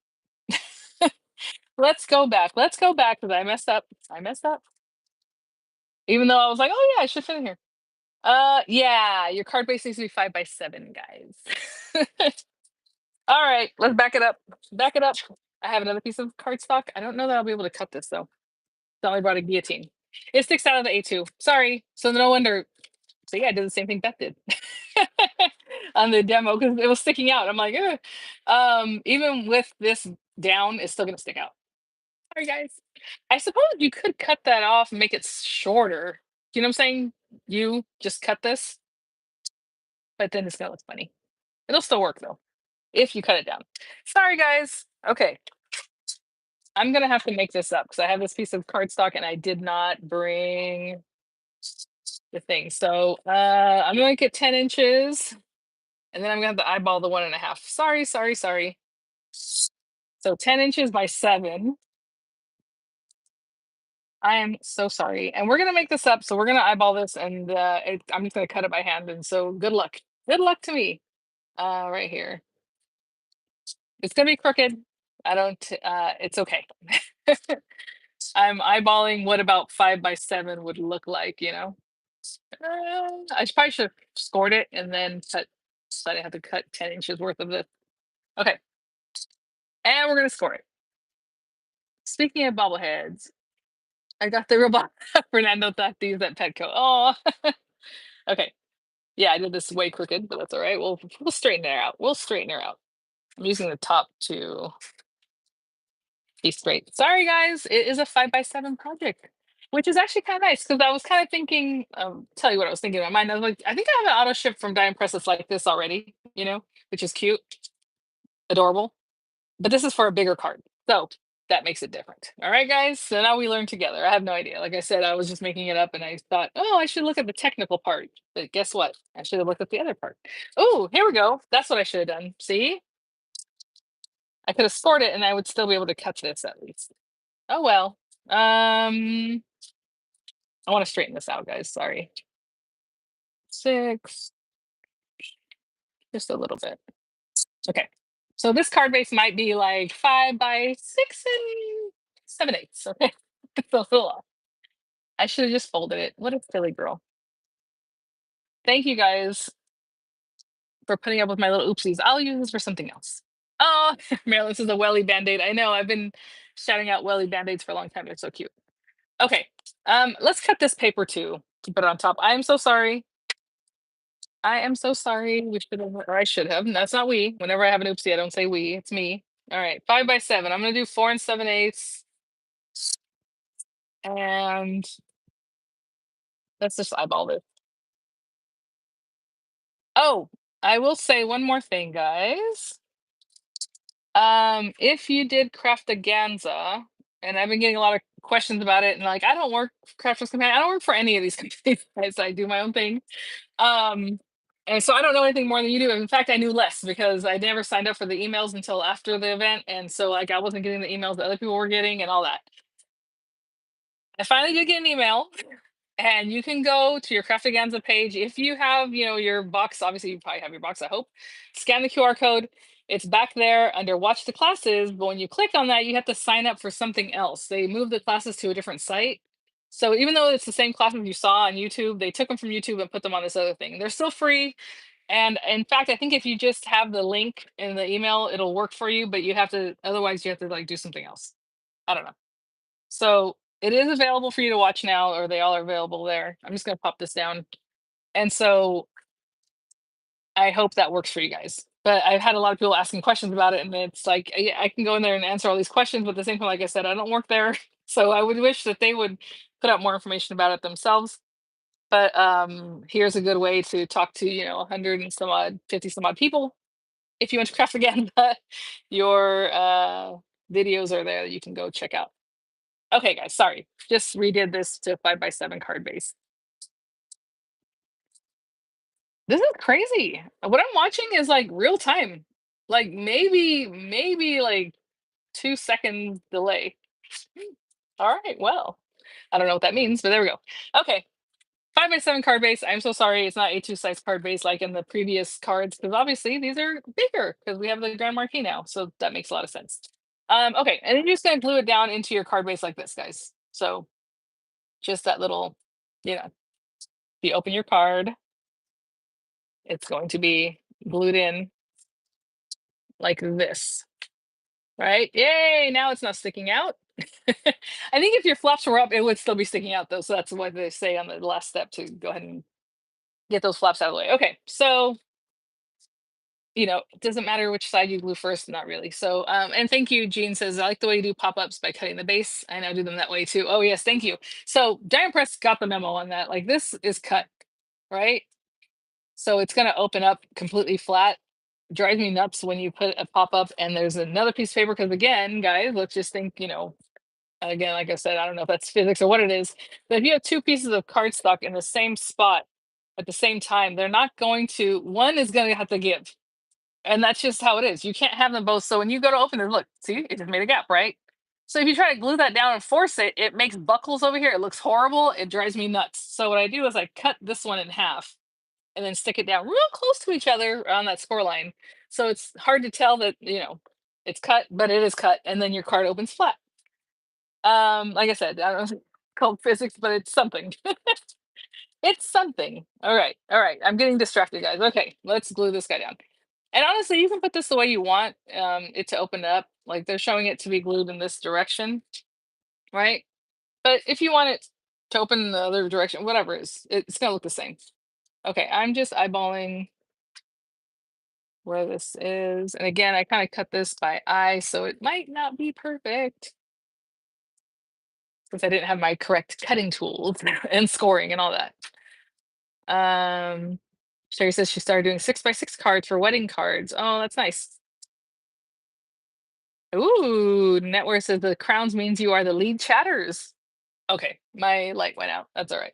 Let's go back. Let's go back because I messed up. I messed up. Even though I was like, oh yeah, I should fit in here. Yeah, your card base needs to be 5x7, guys. All right, let's back it up. Back it up. I have another piece of cardstock. I don't know that I'll be able to cut this though. Dolly brought a guillotine. It sticks out of the A2. Sorry. So no wonder. So yeah, I did the same thing Beth did on the demo because it was sticking out. I'm like, "Ugh." Even with this down, it's still gonna stick out. Sorry, guys. I suppose you could cut that off and make it shorter. You know what I'm saying? You just cut this, but then it's gonna look funny. It'll still work though if you cut it down. Sorry, guys. Okay, I'm gonna have to make this up because I have this piece of cardstock and I did not bring the thing. So I'm gonna get 10 inches and then I'm gonna have to eyeball the 1.5. Sorry, sorry, sorry. So 10 inches by 7. I am so sorry. And we're gonna make this up. So we're gonna eyeball this and I'm just gonna cut it by hand. And so good luck. Good luck to me. Right here. It's gonna be crooked. I don't it's okay. I'm eyeballing what about 5x7 would look like, you know? I probably should have scored it and then cut, so I didn't have to cut 10 inches worth of this. Okay, and we're gonna score it. Speaking of bobbleheads, I got the real Fernando thought these at Petco. Oh, okay. Yeah, I did this way crooked, but that's all right. We'll straighten it out. We'll straighten her out. I'm using the top to be straight. Sorry, guys. It is a 5x7 project, which is actually kind of nice because I was kind of thinking, tell you what I was thinking in my mind. I was like, I think I have an auto ship from Dye and Press that's like this already, which is cute, adorable. But this is for a bigger card. So that makes it different. All right, guys. So now we learn together. I have no idea. Like I said, I was just making it up and I thought, oh, I should look at the technical part. But guess what? I should have looked at the other part. Oh, here we go. That's what I should have done. See? I could have scored it and I would still be able to cut this at least. Oh well. I want to straighten this out, guys. Sorry. 6, just a little bit. Okay. So this card base might be like 5x6 and 7/8. Okay. It's a little off. I should have just folded it. What a silly girl. Thank you guys for putting up with my little oopsies. I'll use this for something else. Oh, Marilyn, this is a welly band-aid. I know I've been shouting out welly band-aids for a long time. They're so cute. Okay. Let's cut this paper too to put it on top. I am so sorry. I am so sorry. We should have, or I should have. That's not we. Whenever I have an oopsie, I don't say we. It's me. All right, 5x7. I'm gonna do 4 and 7/8, and let's just eyeball this. Oh, I will say one more thing, guys. If you did craft a Ganza, and I've been getting a lot of questions about it, and like, I don't work for Crafters Companion. I don't work for any of these companies, guys. I do my own thing. Um, And so I don't know anything more than you do. In fact, I knew less because I never signed up for the emails until after the event. And so like I wasn't getting the emails that other people were getting and all that. I finally did get an email, and you can go to your Craftaganza page. If you have, your box, obviously you probably have your box, I hope. Scan the QR code. It's back there under watch the classes. But when you click on that, you have to sign up for something else. They moved the classes to a different site. So even though it's the same classes you saw on YouTube, they took them from YouTube and put them on this other thing. They're still free. And in fact, I think if you just have the link in the email, it'll work for you, but otherwise you have to like do something else. I don't know. So it is available for you to watch now, or they all are available there. I'm just going to pop this down. And so I hope that works for you guys. But I've had a lot of people asking questions about it, and it's like I can go in there and answer all these questions, but at the same time, like I said, I don't work there, so I would wish that they would put out more information about it themselves. But here's a good way to talk to 100 and some odd, 50 some odd people. If you want to craft again, but your videos are there that you can go check out. Okay, guys, sorry. Just redid this to 5x7 card base. This is crazy. What I'm watching is like real time. Like maybe like 2 seconds delay. All right, well, I don't know what that means, but there we go. Okay. 5x7 card base. I'm so sorry it's not A2 size card base like in the previous cards, because obviously these are bigger because we have the Grand Marquis now. So that makes a lot of sense. Okay, and then you're just gonna glue it down into your card base like this, guys. So just that little, you know, if you open your card, it's going to be glued in like this, right? Yay! Now it's not sticking out. I think if your flaps were up, it would still be sticking out though. So that's what they say on the last step, to go ahead and get those flaps out of the way. Okay, so it doesn't matter which side you glue first, not really. So, and thank you, Jean says, I like the way you do pop-ups by cutting the base. I now do them that way too. Oh yes, thank you. So Giant Press got the memo on that. Like this is cut, right? So it's gonna open up completely flat. Drives me nuts when you put a pop-up and there's another piece of paper, because again, guys, let's just think, again, like I said, I don't know if that's physics or what it is, but if you have two pieces of cardstock in the same spot at the same time, they're not going to, one is gonna have to give. And that's just how it is. You can't have them both. So when you go to open it, look, see, it just made a gap, right? So if you try to glue that down and force it, it makes buckles over here. It looks horrible. It drives me nuts. So what I do is I cut this one in half and then stick it down real close to each other on that score line. So it's hard to tell that, it's cut, but it is cut. And then your card opens flat. Like I said, I don't know if it's called physics, but it's something. It's something. All right. All right. I'm getting distracted, guys. Okay, let's glue this guy down. And honestly, you can put this the way you want it to open up. Like they're showing it to be glued in this direction, right? But if you want it to open in the other direction, whatever it is, it's gonna look the same. Okay, I'm just eyeballing where this is. And again, I kind of cut this by eye, so it might not be perfect since I didn't have my correct cutting tools and scoring and all that. Sherry says she started doing 6x6 cards for wedding cards. Oh, that's nice. Ooh, Network says the crowns means you are the lead chatters. Okay, my light went out. That's all right.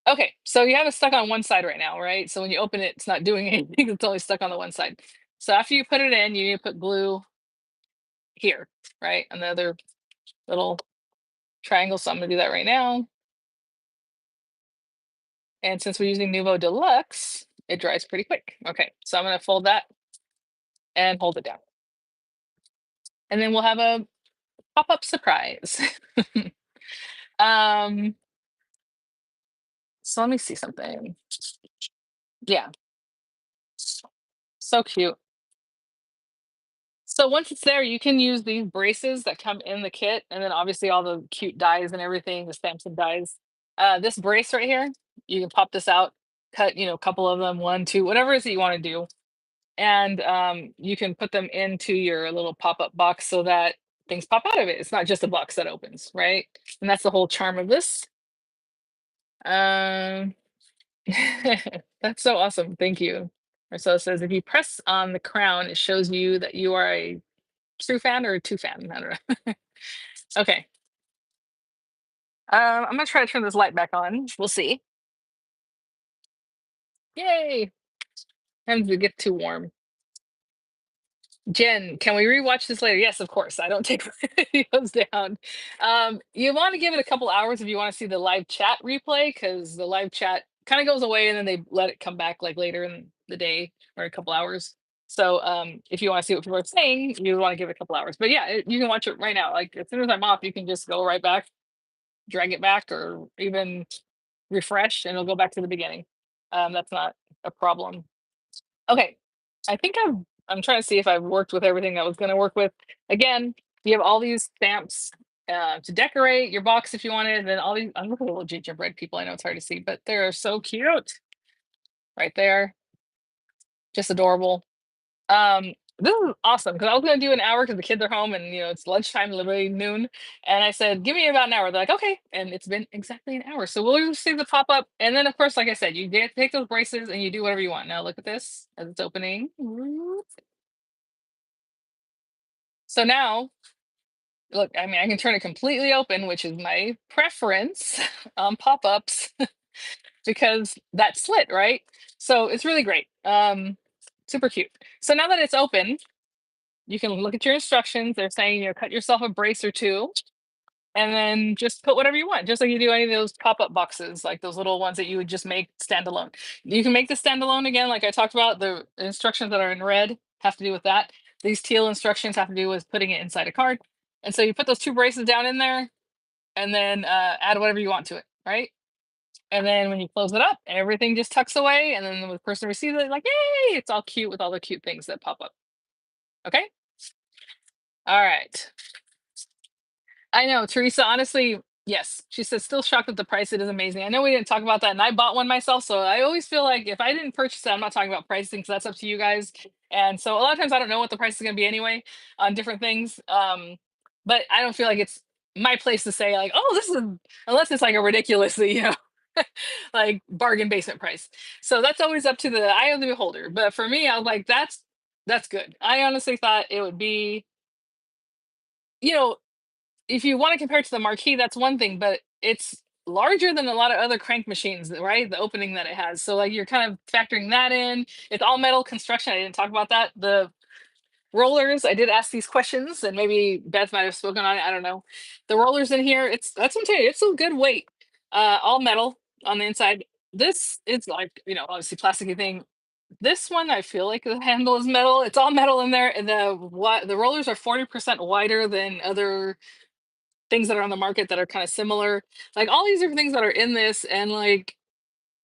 Okay, so you have it stuck on one side right now, right? So when you open it, it's not doing anything. It's only stuck on the one side. So after you put it in, you need to put glue here, right? On the other little triangle. So I'm gonna do that right now. And since we're using Nuvo Deluxe, it dries pretty quick. Okay, so I'm gonna fold that and hold it down. And then we'll have a pop-up surprise. um, so let me see something. Yeah, so cute. So once it's there, you can use these braces that come in the kit, and then obviously all the cute dies and everything, the stamps and dies. This brace right here, you can pop this out, cut, a couple of them, one, two, whatever it is that you want to do. And you can put them into your little pop-up box so that things pop out of it. It's not just a box that opens, right? And that's the whole charm of this. Um, that's so awesome. Thank you. Marcelo says if you press on the crown, it shows you that you are a true fan or a two fan. I don't know. Okay. I'm gonna try to turn this light back on. We'll see. Yay! Sometimes it gets too warm. Jen, can we rewatch this later? Yes, of course. I don't take videos down. You want to give it a couple hours if you want to see the live chat replay, because the live chat kind of goes away and then they let it come back like later in the day or a couple hours. So if you want to see what people are saying, you want to give it a couple hours. But yeah, you can watch it right now. Like as soon as I'm off, you can just go right back, drag it back, or even refresh, and it'll go back to the beginning. That's not a problem. Okay. I think I'm trying to see if I've worked with everything I was going to work with. Again, you have all these stamps to decorate your box if you wanted, and then all these. I'm looking at little gingerbread people. I know it's hard to see, but they're so cute right there. Just adorable. This is awesome because I was going to do an hour because the kids are home and it's lunchtime, literally noon. And I said, "Give me about an hour." They're like, "Okay," and it's been exactly an hour. So we'll just see the pop up, and then of course, like I said, you take those braces and you do whatever you want. Now look at this as it's opening. So now, look, I mean, I can turn it completely open, which is my preference on pop-ups because that slit, right? So it's really great. Super cute. So now that it's open, you can look at your instructions. They're saying, cut yourself a brace or two, and then just put whatever you want, just like you do any of those pop-up boxes, like those little ones that you would just make standalone. You can make the standalone again, like I talked about. The instructions that are in red have to do with that. These teal instructions have to do with putting it inside a card. And so you put those two braces down in there, and then add whatever you want to it, right? And then when you close it up, everything just tucks away, and then when the person receives it, like, yay! It's all cute with all the cute things that pop up. Okay. All right. I know, Teresa, honestly, yes. She said, still shocked at the price. It is amazing. I know we didn't talk about that, and I bought one myself. So I always feel like if I didn't purchase it, I'm not talking about pricing because that's up to you guys. And so a lot of times I don't know what the price is going to be anyway on different things. But I don't feel like it's my place to say, like, oh, this is, unless it's like a ridiculously, like bargain basement price. So that's always up to the eye of the beholder. But for me, I was like, that's good. I honestly thought it would be, you know, if you want to compare it to the Marquis, that's one thing, but it's larger than a lot of other crank machines, right? The opening that it has. So like you're kind of factoring that in. It's all metal construction. I didn't talk about that. The rollers, I did ask these questions, and maybe Beth might have spoken on it. I don't know. The rollers in here, that's what I'm telling you, it's a good weight. All metal on the inside. This is like, obviously plasticky thing. This one, I feel like the handle is metal. It's all metal in there. And the rollers are 40% wider than other things that are on the market that are kind of similar. Like all these different things that are in this, and like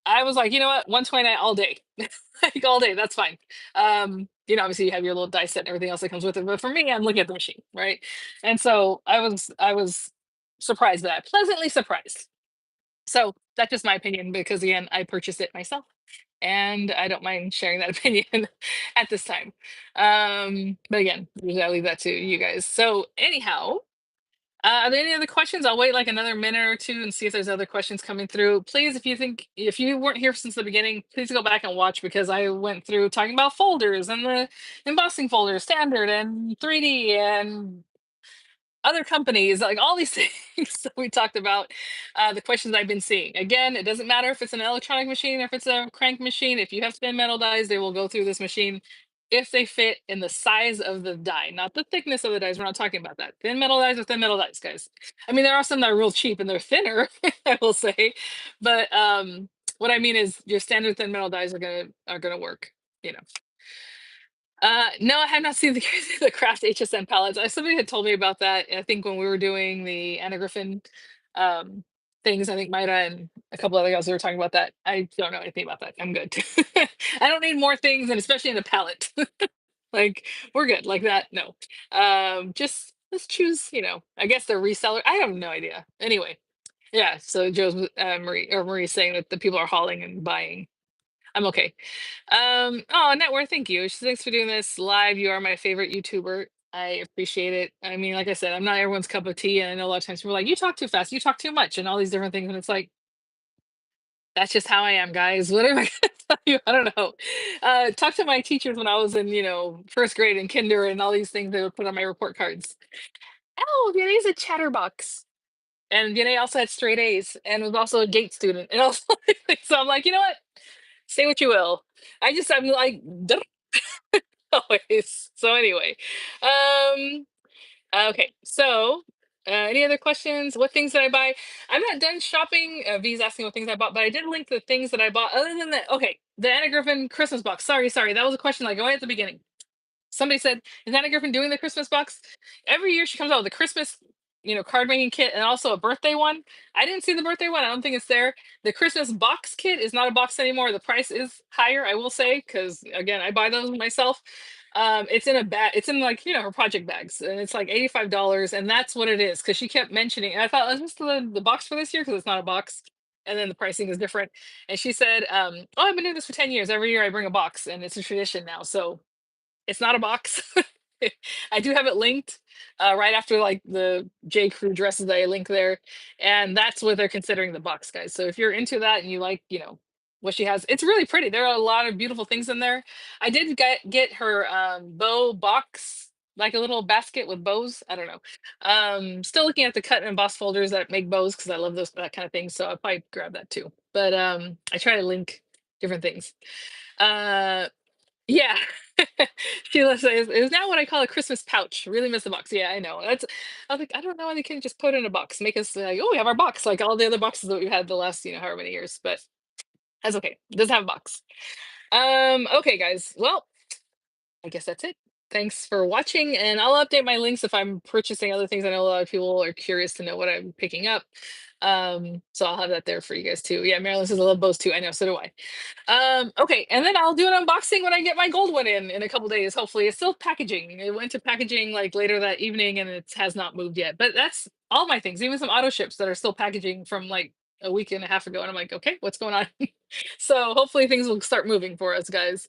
I was like, you know what, 129 all day, like all day, that's fine. Obviously you have your little dice set and everything else that comes with it, but for me, I'm looking at the machine, right? And so I was surprised, that pleasantly surprised. So that's just my opinion because again, I purchased it myself and I don't mind sharing that opinion at this time. But again, usually I leave that to you guys. So anyhow, are there any other questions? I'll wait like another minute or two and see if there's other questions coming through. Please, if you weren't here since the beginning, please go back and watch because I went through talking about folders and the embossing folder, standard and 3D and other companies, like all these things that we talked about, the questions I've been seeing. Again, it doesn't matter if it's an electronic machine or if it's a crank machine. If you have thin metal dies, they will go through this machine if they fit in the size of the die, not the thickness of the dies. We're not talking about that. Thin metal dies are thin metal dies, guys. I mean, there are some that are real cheap and they're thinner, I will say. But what I mean is your standard thin metal dies are gonna work, you know. No, I have not seen the the craft HSN palettes. Somebody had told me about that. I think when we were doing the Anagriffin um, things, I think Maida and a couple other guys were talking about that. I don't know anything about that. I'm good. I don't need more things, and especially in a palette. Like we're good like that. No, just let's choose. I guess the reseller. I have no idea. Anyway, yeah. So Joe's Marie saying that the people are hauling and buying. I'm okay. Oh, Network, thank you. She says, thanks for doing this live. You are my favorite YouTuber. I appreciate it. I mean, like I said, I'm not everyone's cup of tea. And I know a lot of times people are like, you talk too fast, you talk too much, and all these different things. And it's like, that's just how I am, guys. What am I gonna tell you? I don't know. Talk to my teachers when I was in, first grade and kinder and all these things they would put on my report cards. Oh, Vianney's a chatterbox. And Vianney also had straight A's and was also a gate student. And also, so I'm like, you know what? Say what you will. I'm like always. So anyway, um, okay. So, any other questions? What things did I buy? I'm not done shopping. V's asking what things I bought, but I did link the things that I bought. Other than that, okay, the Anna Griffin Christmas box. Sorry, that was a question like right at the beginning. Somebody said, "Is Anna Griffin doing the Christmas box?" Every year she comes out with a Christmas, card making kit and also a birthday one. I didn't see the birthday one. I don't think it's there. The Christmas box kit is not a box anymore. The price is higher, I will say, because again, I buy those myself. It's in a bag. It's in like her project bags, and it's like $85, and that's what it is. Because she kept mentioning, and I thought, is this the box for this year? Because it's not a box, and then the pricing is different. And she said, "Oh, I've been doing this for 10 years. Every year I bring a box, and it's a tradition now." So it's not a box. I do have it linked right after like the J. Crew dresses that I link there, and that's what they're considering the box, guys. So if you're into that and you like, what she has, it's really pretty. There are a lot of beautiful things in there. I did get her bow box, like a little basket with bows. I don't know. Still looking at the cut and emboss folders that make bows because I love those that kind of thing. So I'll probably grab that too. But I try to link different things. Uh, yeah. Sheila says, "Is now what I call a Christmas pouch. Really miss the box." Yeah, I know. I was like, I don't know why they can't just put it in a box. Make us like, oh, we have our box, like all the other boxes that we've had the last, however many years. But that's okay. It doesn't have a box. Okay, guys. Well, I guess that's it. Thanks for watching, and I'll update my links if I'm purchasing other things. I know a lot of people are curious to know what I'm picking up. So I'll have that there for you guys too. Yeah, Marilyn says I love bows too. I know, so do I. Okay, and then I'll do an unboxing when I get my gold one in a couple days. Hopefully, it's still packaging. It went to packaging like later that evening, and it has not moved yet. But that's all my things, even some auto ships that are still packaging from like a week and a half ago. And I'm like, okay, what's going on? So hopefully things will start moving for us, guys.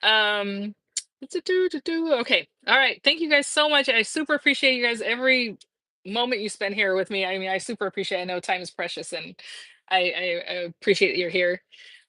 Um, okay, all right. Thank you guys so much. I super appreciate you guys every moment you spend here with me. I mean, I super appreciate. I know time is precious, and I appreciate that you're here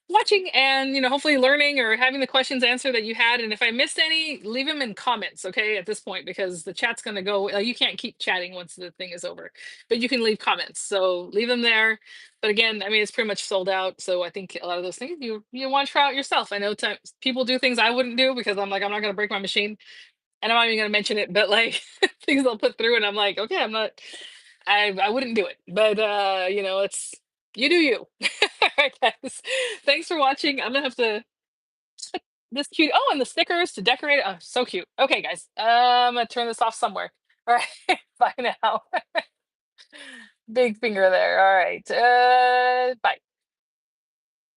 watching and hopefully learning or having the questions answered that you had. And if I missed any, leave them in comments, okay, at this point, because the chat's going to go, you can't keep chatting once the thing is over, but you can leave comments, so leave them there. But again, I mean, it's pretty much sold out, so I think a lot of those things you want to try out yourself. I know people do things I wouldn't do because I'm like, I'm not going to break my machine, and I'm not even going to mention it, but like things they'll put through and I'm like, okay, I'm not, I wouldn't do it, but it's, you do you. All right, guys. Thanks for watching. I'm gonna have to put this cute. Oh, and the stickers to decorate it. Oh, so cute. Okay, guys. I'm gonna turn this off somewhere. All right. Bye now. Big finger there. All right. Bye.